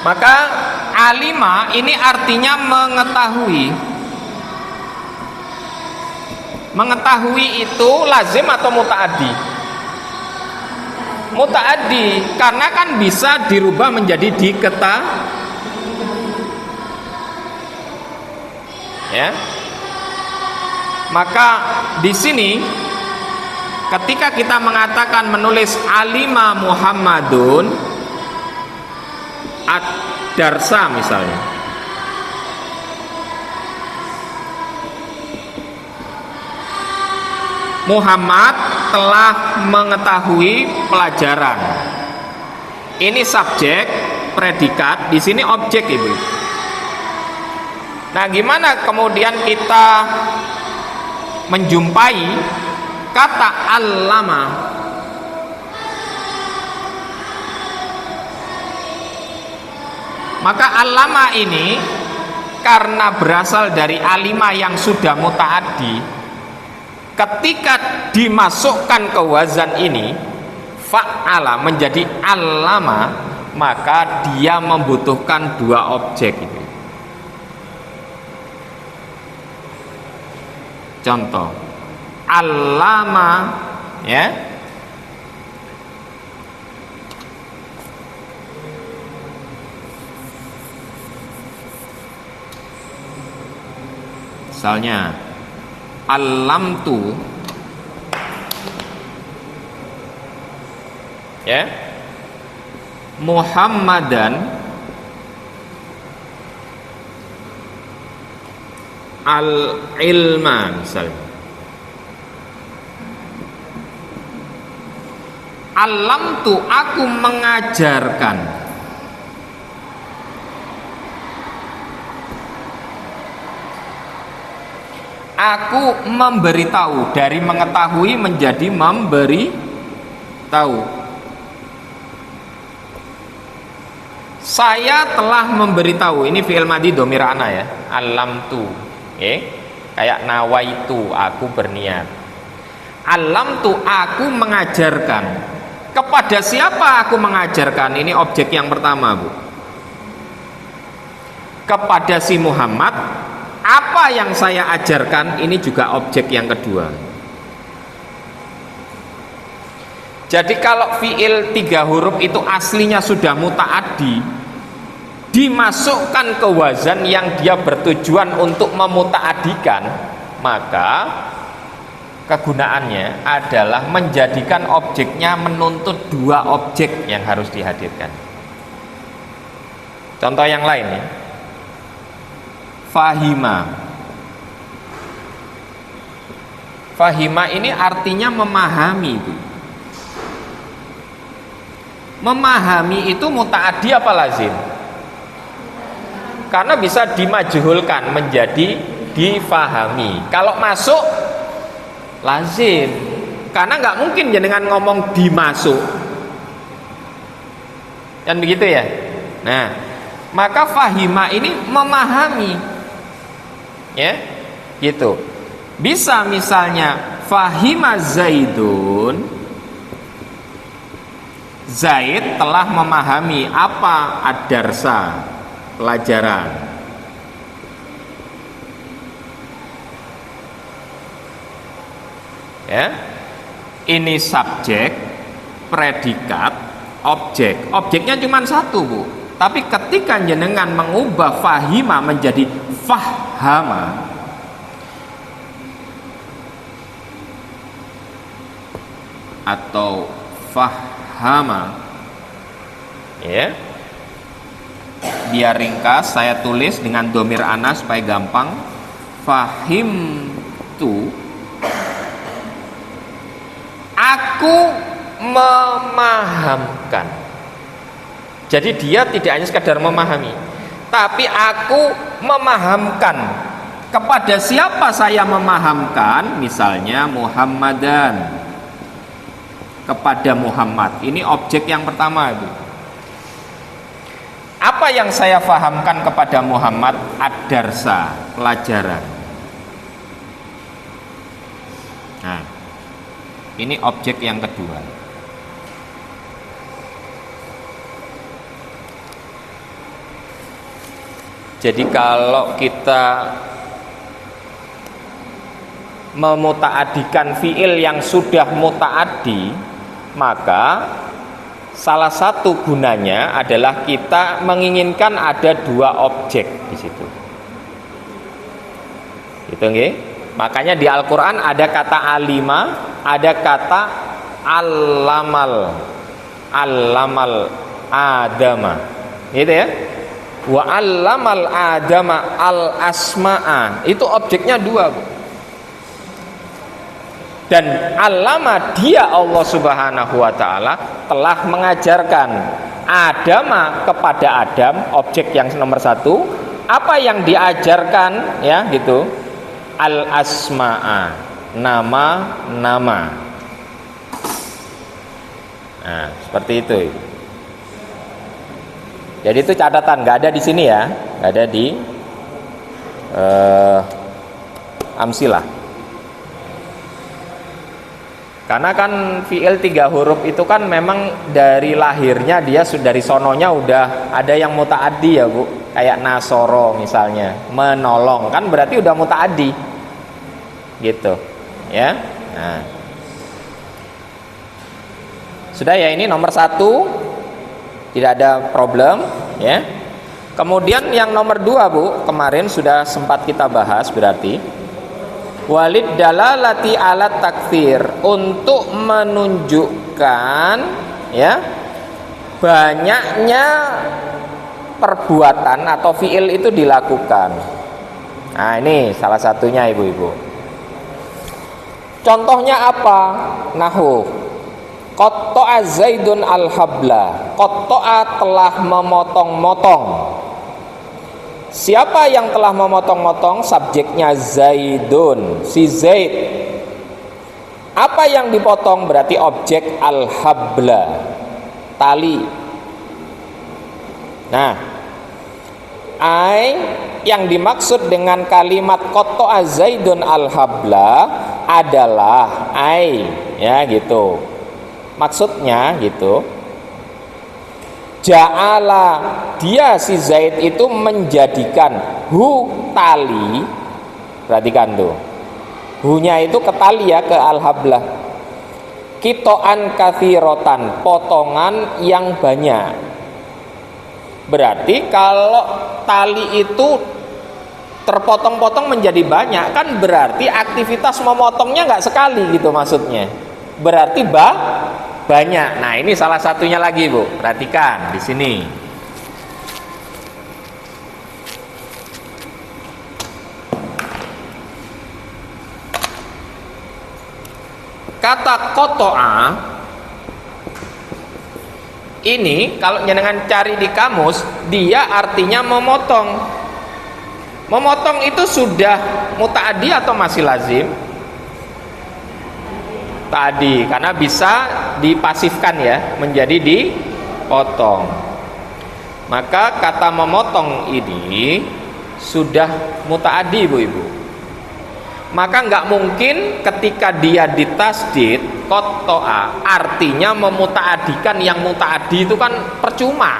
Maka alima ini artinya mengetahui. Mengetahui itu lazim atau mutaaddi? Mutaaddi, karena kan bisa dirubah menjadi ya. Maka di sini ketika kita mengatakan menulis alima Muhammadun ad-darsa misalnya, Muhammad telah mengetahui pelajaran. Ini subjek, predikat, di sini objek, Ibu. Nah, gimana kemudian kita menjumpai kata allama? Maka allama ini karena berasal dari alima yang sudah mutaaddi, ketika dimasukkan ke wazan ini fa'ala menjadi allama, maka dia membutuhkan 2 objek ini. Contoh allama, ya, misalnya alamtu, ya, Muhammadan al-ilma misalnya. Alamtu, aku mengajarkan. Aku memberitahu, dari mengetahui menjadi memberi tahu. Saya telah memberitahu, ini fi'il madhi dhamir ana ya, alamtu, kayak nawaitu, aku berniat. Alamtu, aku mengajarkan. Kepada siapa aku mengajarkan? Ini objek yang pertama, Bu. Kepada si Muhammad. Apa yang saya ajarkan? Ini juga objek yang kedua. Jadi kalau fi'il 3 huruf itu aslinya sudah mutaaddi, dimasukkan ke wazan yang dia bertujuan untuk memutaaddikan, maka kegunaannya adalah menjadikan objeknya menuntut 2 objek yang harus dihadirkan. Contoh yang lain ya. Fahima. Fahima ini artinya memahami, Bu. Memahami itu mutaaddi apa lazim? Karena bisa dimajhulkan menjadi difahami. Kalau masuk lazim, karena nggak mungkin jenengan ngomong dimasuk, kan begitu ya. Nah, Maka fahima ini memahami, ya, gitu. Bisa misalnya fahima Zaidun, Zaid telah memahami apa ad-darsa, pelajaran. Ya, ini subjek, predikat, objek. Objeknya cuma satu, Bu. Tapi ketika jenengan mengubah fahima menjadi fahama, atau fahama, ya, biar ringkas saya tulis dengan domir ana supaya gampang. Fahim tu, aku memahamkan. Jadi dia tidak hanya sekadar memahami, tapi aku memahamkan. Kepada siapa saya memahamkan? Misalnya Muhammadan, kepada Muhammad. Ini objek yang pertama itu. Apa yang saya fahamkan kepada Muhammad? Ad-darsa, pelajaran. Nah, ini objek yang kedua. Jadi kalau kita memutaadikan fiil yang sudah mutaaddi, maka salah satu gunanya adalah kita menginginkan ada dua objek di situ. Gitu nggih? Makanya di Al-Qur'an ada kata alima, ada kata allamal adama. Gitu ya? Wa allamal adama al asma'a. Itu objeknya dua, Bu. Dan allama, dia Allah Subhanahu wa taala telah mengajarkan Adama kepada Adam, objek yang nomor satu. Apa yang diajarkan, ya gitu, al asma'a, nama-nama. Nah, seperti itu. Jadi itu catatan, nggak ada di sini ya, nggak ada di amsilah. Karena kan fiil 3 huruf itu kan memang dari lahirnya dia sudah, dari sononya udah ada yang mutaaddi ya, Bu. Kayak nasoro misalnya, menolong, kan berarti udah mutaaddi. Gitu. Ya. Nah. Sudah ya, ini nomor 1. Tidak ada problem, ya. Kemudian yang nomor 2, Bu, kemarin sudah sempat kita bahas, berarti walid dalalati alat takfir, untuk menunjukkan, ya, banyaknya perbuatan atau fiil itu dilakukan. Nah, ini salah satunya, Ibu-ibu. Contohnya apa? Nahu. Qatta'a Zaidun al-habla. Qatta'a telah memotong-motong. Siapa yang telah memotong-motong? Subjeknya Zaidun, si Zaid. Apa yang dipotong? Berarti objek al-habla, tali. Nah, yang dimaksud dengan kalimat qatta'a Zaidun al-habla adalah ya gitu. Maksudnya gitu, ja'ala, dia si Zaid itu menjadikan tali, perhatikan tuh, hunya itu ke tali ya, ke al-hablah, qita'an katsirotan, potongan yang banyak. Berarti kalau tali itu terpotong-potong menjadi banyak, kan berarti aktivitas memotongnya nggak sekali gitu maksudnya. Berarti banyak. Nah, ini salah satunya lagi, Bu. Perhatikan di sini. Kata qata'a ini kalau jenengan cari di kamus, dia artinya memotong. Memotong itu sudah mutaaddi atau masih lazim? Tadi, karena bisa dipasifkan ya, menjadi dipotong. maka kata memotong ini sudah mutaaddi ibu-ibu. Maka nggak mungkin ketika dia ditasdid qatto'a, artinya memutaadikan yang mutaaddi itu kan percuma,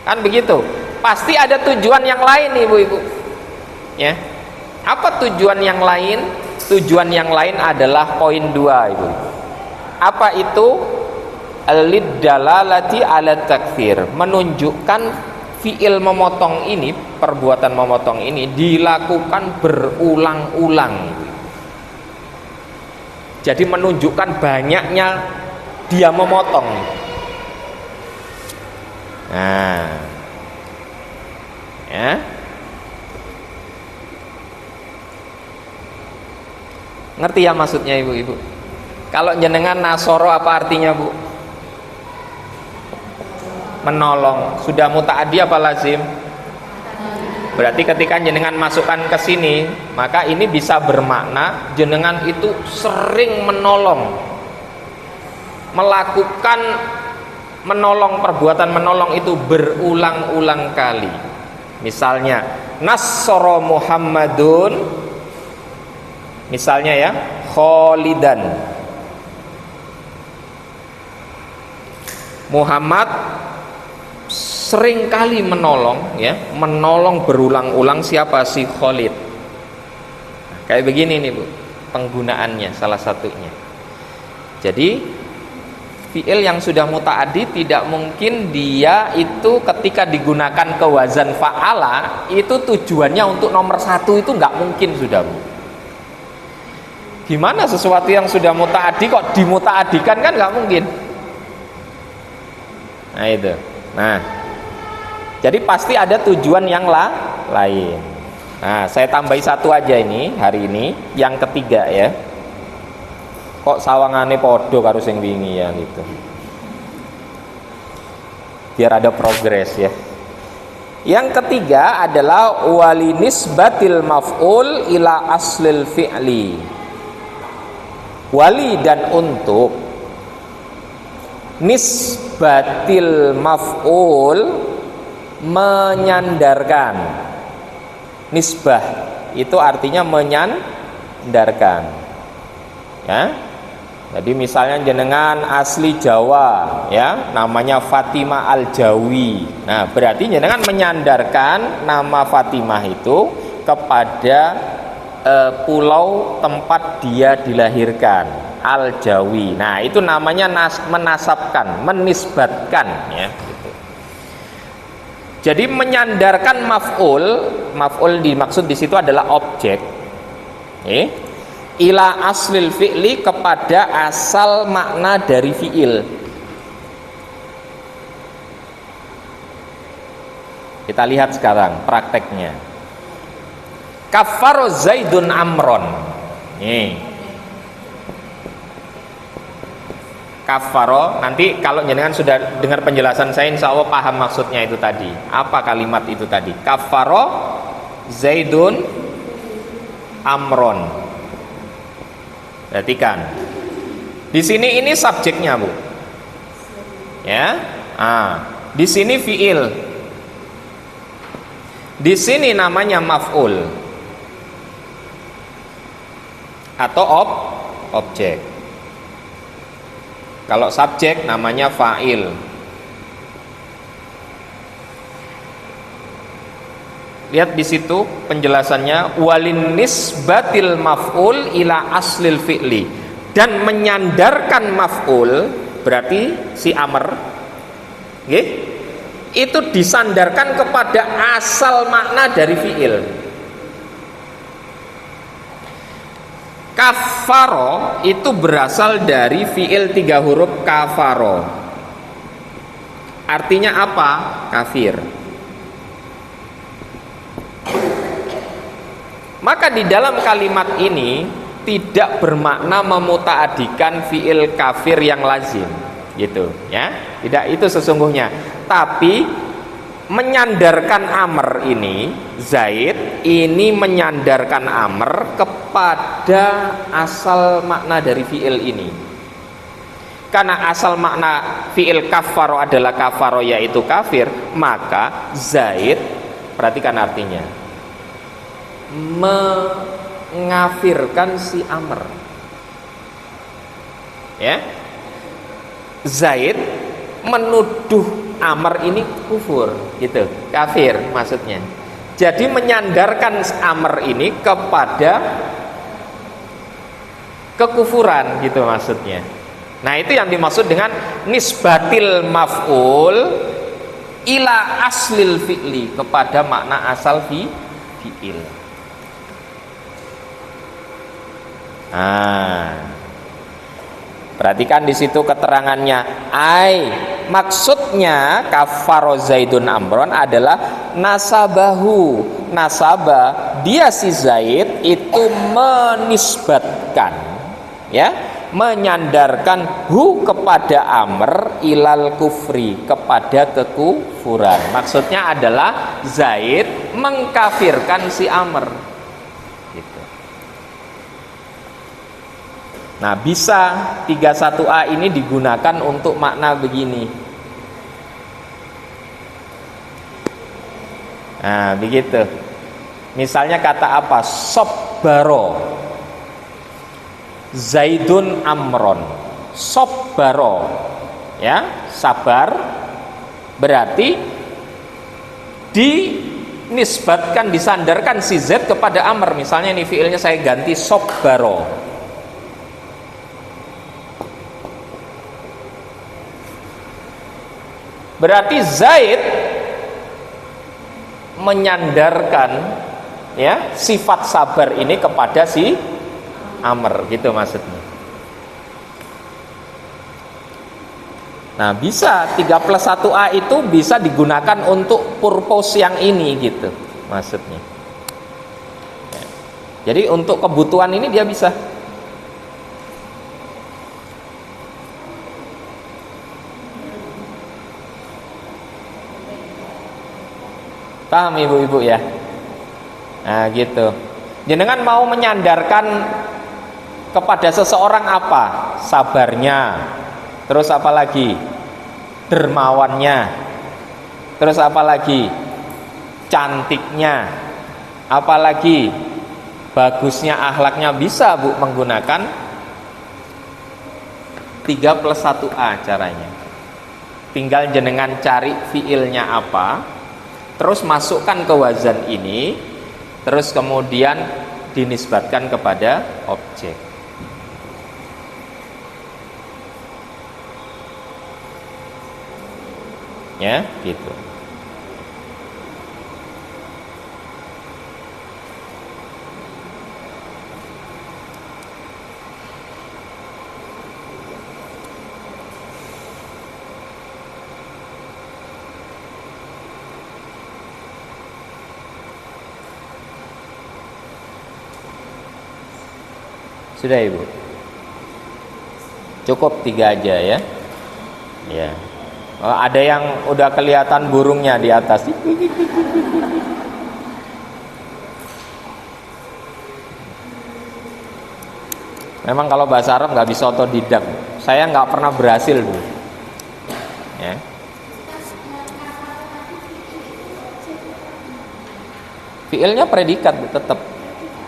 kan begitu. Pasti ada tujuan yang lain ibu-ibu, ya. Apa tujuan yang lain? Tujuan yang lain adalah poin 2 ibu. Apa itu? Al-dalalati ala takfir, menunjukkan fiil memotong ini, perbuatan memotong ini dilakukan berulang-ulang. Jadi menunjukkan banyaknya dia memotong. Nah, ya. Ngerti ya maksudnya ibu-ibu? Kalau jenengan nasoro apa artinya bu? Menolong. Sudah mutaaddi apa lazim? Berarti ketika jenengan masukkan ke sini, maka ini bisa bermakna jenengan itu sering menolong, melakukan menolong, perbuatan menolong itu berulang-ulang kali. Misalnya Nassara Muhammadun, misalnya ya, Khalidan, Muhammad sering kali menolong, ya, menolong berulang-ulang siapa? Si Khalid. Kayak begini nih bu, penggunaannya salah satunya. Jadi fiil yang sudah mutaaddi tidak mungkin dia itu ketika digunakan ke wazan fa'ala itu tujuannya untuk nomor 1, itu nggak mungkin sudah bu. Gimana sesuatu yang sudah mutaaddi kok dimutaaddikan, kan nggak mungkin. Nah itu. Nah, jadi pasti ada tujuan yang lain. Nah, saya tambahi satu aja ini hari ini, yang ketiga ya. Kok sawangane podo karo sing wingi ya gitu. Biar ada progres ya. Yang ketiga adalah walinisbatil maf'ul ila aslil fi'li. Wali dan untuk nisbatil maf'ul, menyandarkan. Nisbah itu artinya menyandarkan, ya. Jadi misalnya jenengan asli Jawa, ya, namanya Fatimah Al-Jawi. Nah, berarti jenengan menyandarkan nama Fatimah itu kepada pulau tempat dia dilahirkan, Al-Jawi. Nah, itu namanya menasabkan, menisbatkan, ya. Jadi menyandarkan maf'ul dimaksud di situ adalah objek, ila aslil fi'li, kepada asal makna dari fi'il. Kita lihat sekarang prakteknya. Kaffaro Zaidun Amron. Kafaro, nanti kalau jenengan sudah dengar penjelasan saya, insya Allah paham maksudnya itu tadi. Apa kalimat itu tadi? Kafaro Zaidun Amron. Perhatikan. Di sini ini subjeknya bu, ya. Di sini fiil. Di sini namanya maf'ul atau objek. Kalau subjek namanya fa'il. Lihat di situ penjelasannya, walin nisbatil maf'ul ila aslil fi'li, dan menyandarkan maf'ul berarti si amr, itu disandarkan kepada asal makna dari fi'il. Kafaro itu berasal dari fiil 3 huruf kafaro. Artinya apa? Kafir. Maka di dalam kalimat ini tidak bermakna memutaadikan fiil kafir yang lazim, gitu ya. Tidak itu sesungguhnya. Tapi menyandarkan amr ini, Zaid ini menyandarkan amr kepada asal makna dari fiil ini. Karena asal makna fi'il kafaro adalah kafaro yaitu kafir, maka Zaid, perhatikan artinya, mengafirkan si Amr. Ya, Zaid menuduh Amr ini kufur, gitu, kafir maksudnya. Jadi menyandarkan Amr ini kepada kekufuran, gitu maksudnya. Nah, itu yang dimaksud dengan nisbatil maf'ul ila aslil fi'li, kepada makna asal fi'il. Nah, perhatikan di situ keterangannya. Maksudnya kafaro Zaidun Amron adalah nasabahu. Nasabah, dia si Zaid itu menisbatkan, ya, menyandarkan hu kepada Amr ilal kufri, kepada kekufuran. Maksudnya adalah Zaid mengkafirkan si Amr, gitu. Nah, bisa 31A ini digunakan untuk makna begini. Nah, begitu. Misalnya kata apa? Sobbaro Zaidun Amron. Sobbaro, ya, sabar, berarti dinisbatkan, disandarkan si Z kepada Amr. Misalnya ini fiilnya saya ganti sobbaro. Berarti Zaid menyandarkan, ya, sifat sabar ini kepada si Amr, gitu maksudnya. Nah, bisa 3+1A itu bisa digunakan untuk purpose yang ini, gitu maksudnya. Ya. Jadi untuk kebutuhan ini dia bisa. Paham ibu-ibu ya? Nah, gitu. Jenengan mau menyandarkan kepada seseorang apa? Sabarnya. Terus apa lagi? Dermawannya. Terus apa lagi? Cantiknya. Apa lagi? Bagusnya akhlaknya. Bisa, Bu, menggunakan 3+1A caranya. Tinggal jenengan cari fiilnya apa, terus masukkan ke wazan ini, terus kemudian dinisbatkan kepada objek. Ya, gitu. Sudah, Ibu? Cukup 3 aja ya. Ya. Oh, ada yang udah kelihatan burungnya di atas. Memang kalau bahasa Arab nggak bisa otodidak. Saya nggak pernah berhasil dulu. Ya. Fiilnya predikat tetap.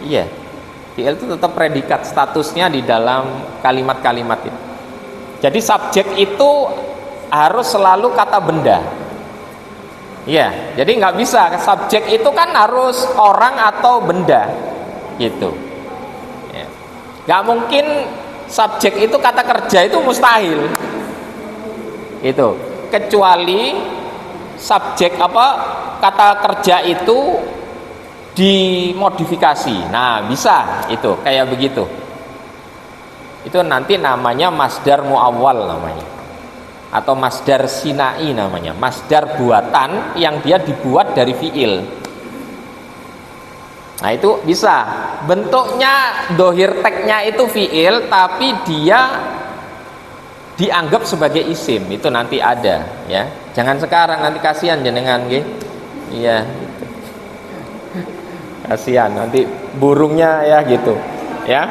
Iya. Fiil itu tetap predikat, statusnya di dalam kalimat-kalimat itu. Jadi subjek itu harus selalu kata benda. Iya, jadi nggak bisa. Subjek itu kan harus orang atau benda, gitu. Ya. Nggak mungkin subjek itu kata kerja, itu mustahil. Gitu. Kecuali subjek kata kerja itu dimodifikasi. Nah, bisa itu kayak begitu. Itu nanti namanya masdar muawwal namanya, atau masdar sinai namanya, masdar buatan yang dia dibuat dari fiil. Nah, itu bisa. Bentuknya dohir teknya itu fiil, tapi dia dianggap sebagai isim. Itu nanti ada, ya. Jangan sekarang, nanti kasihan jenengan nggih. Iya, gitu. Kasihan nanti burungnya ya gitu. Ya.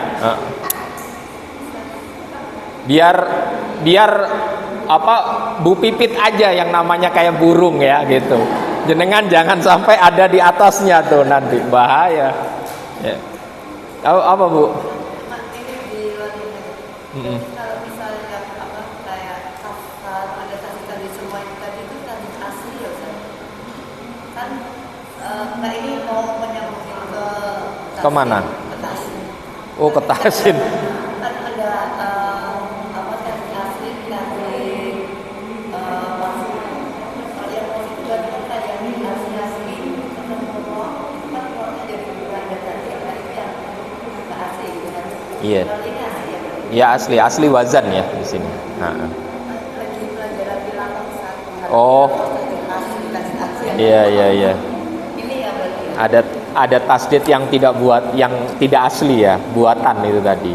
Biar biar apa Bu Pipit aja yang namanya kayak burung ya gitu. Jenengan jangan sampai ada di atasnya tuh, nanti bahaya. Ya. Apa Bu? Mak, ini di luar ini. Jadi kalau misalnya apa kayak kafan, ada tadi semua itu tadi itu tasdid asli ya Ustaz. Kan Mbak ini mau menyambungin ke Kemana? Ke tasdid. Oh, ke tasdid. Kan ada apa tasdid asli dari masuk. Kalau yang masuk juga kita yang asli ketemu kan keluarnya jadi ada tasdid dari yang nggak asli gitu kan. Iya. Kalau ini asli ya. Ya asli wazan ya di sini. Nah. Lagi pelajaran di lapang satu. Oh. Tasdid asli. Iya. Ini ya berarti. Ada tasdid yang tidak asli ya, buatan itu tadi.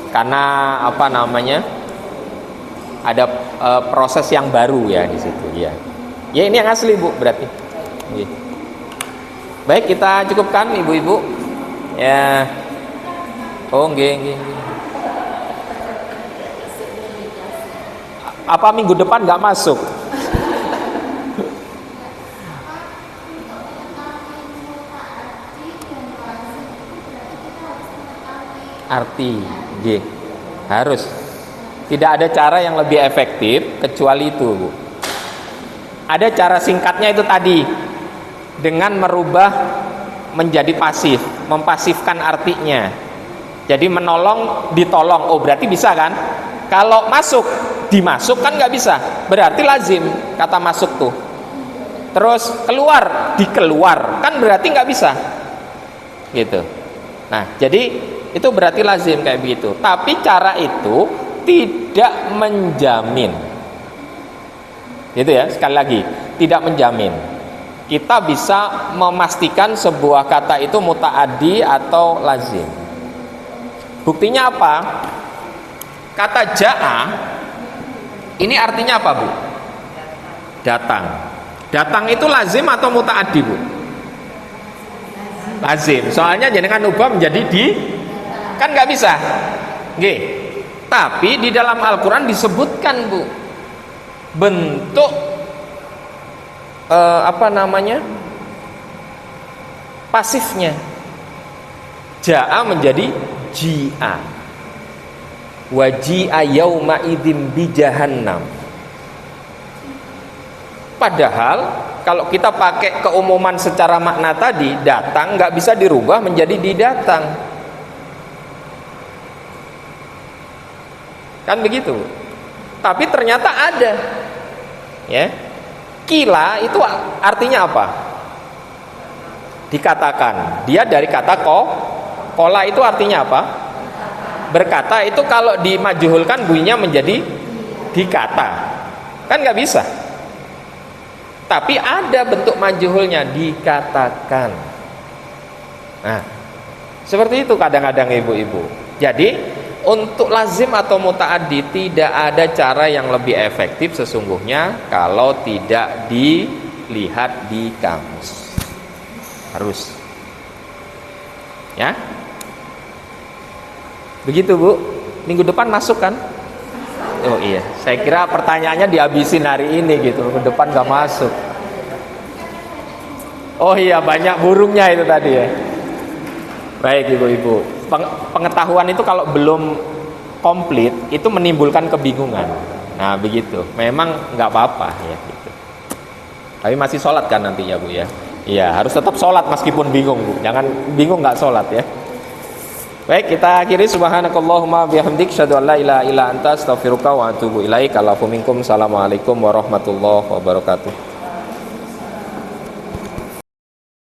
Karena apa namanya? Ada proses yang baru ya di situ ya. Ya ini yang asli Bu berarti. Iya. Baik, kita cukupkan ibu-ibu. Ya. Oh, nggih. Apa minggu depan nggak masuk? Arti G harus, tidak ada cara yang lebih efektif kecuali itu Bu. Ada cara singkatnya itu tadi, dengan merubah menjadi pasif, mempasifkan artinya. Jadi menolong ditolong. Oh berarti bisa kan? Kalau masuk dimasuk kan nggak bisa, berarti lazim kata masuk tuh. Terus keluar dikeluar kan berarti nggak bisa gitu. Nah jadi itu berarti lazim kayak begitu. Tapi cara itu tidak menjamin. Gitu ya, sekali lagi, tidak menjamin. Kita bisa memastikan sebuah kata itu muta'addi atau lazim. Buktinya apa? Kata ja'a ini artinya apa, Bu? Datang. Datang itu lazim atau muta'addi, Bu? Lazim. Soalnya jenengan ubah menjadi di, kan nggak bisa. Nggih. Tapi di dalam Al-Qur'an disebutkan, Bu, bentuk apa namanya? Pasifnya. Ja'a menjadi ji'a. Wa ji'a yauma idzin bi jahannam. Padahal kalau kita pakai keumuman secara makna tadi, datang nggak bisa dirubah menjadi didatang. Kan begitu. Tapi ternyata ada. Ya. Kila itu artinya apa? Dikatakan. Dia dari kata kola itu artinya apa? Berkata itu kalau dimajuhulkan bunyinya menjadi dikata. Kan nggak bisa. Tapi ada bentuk majuhulnya, dikatakan. Nah, seperti itu kadang-kadang ibu-ibu. Jadi untuk lazim atau muta'addi tidak ada cara yang lebih efektif sesungguhnya kalau tidak dilihat di kamus. Harus. Ya. Begitu, Bu. Minggu depan masuk kan? Oh iya, saya kira pertanyaannya dihabisin hari ini gitu. Minggu depan gak masuk. Oh iya, banyak burungnya itu tadi ya. Baik ibu-ibu, pengetahuan itu kalau belum komplit itu menimbulkan kebingungan. Nah begitu, memang nggak apa-apa ya gitu. Tapi masih sholat kan nantinya Bu ya. Iya, harus tetap sholat meskipun bingung Bu. Jangan bingung nggak sholat ya. Baik, kita akhiri subhanakallahumma bihamdik syadu an la ilaha illa anta astaghfiruka wa atubu ilaik. Assalamualaikum warahmatullahi wabarakatuh.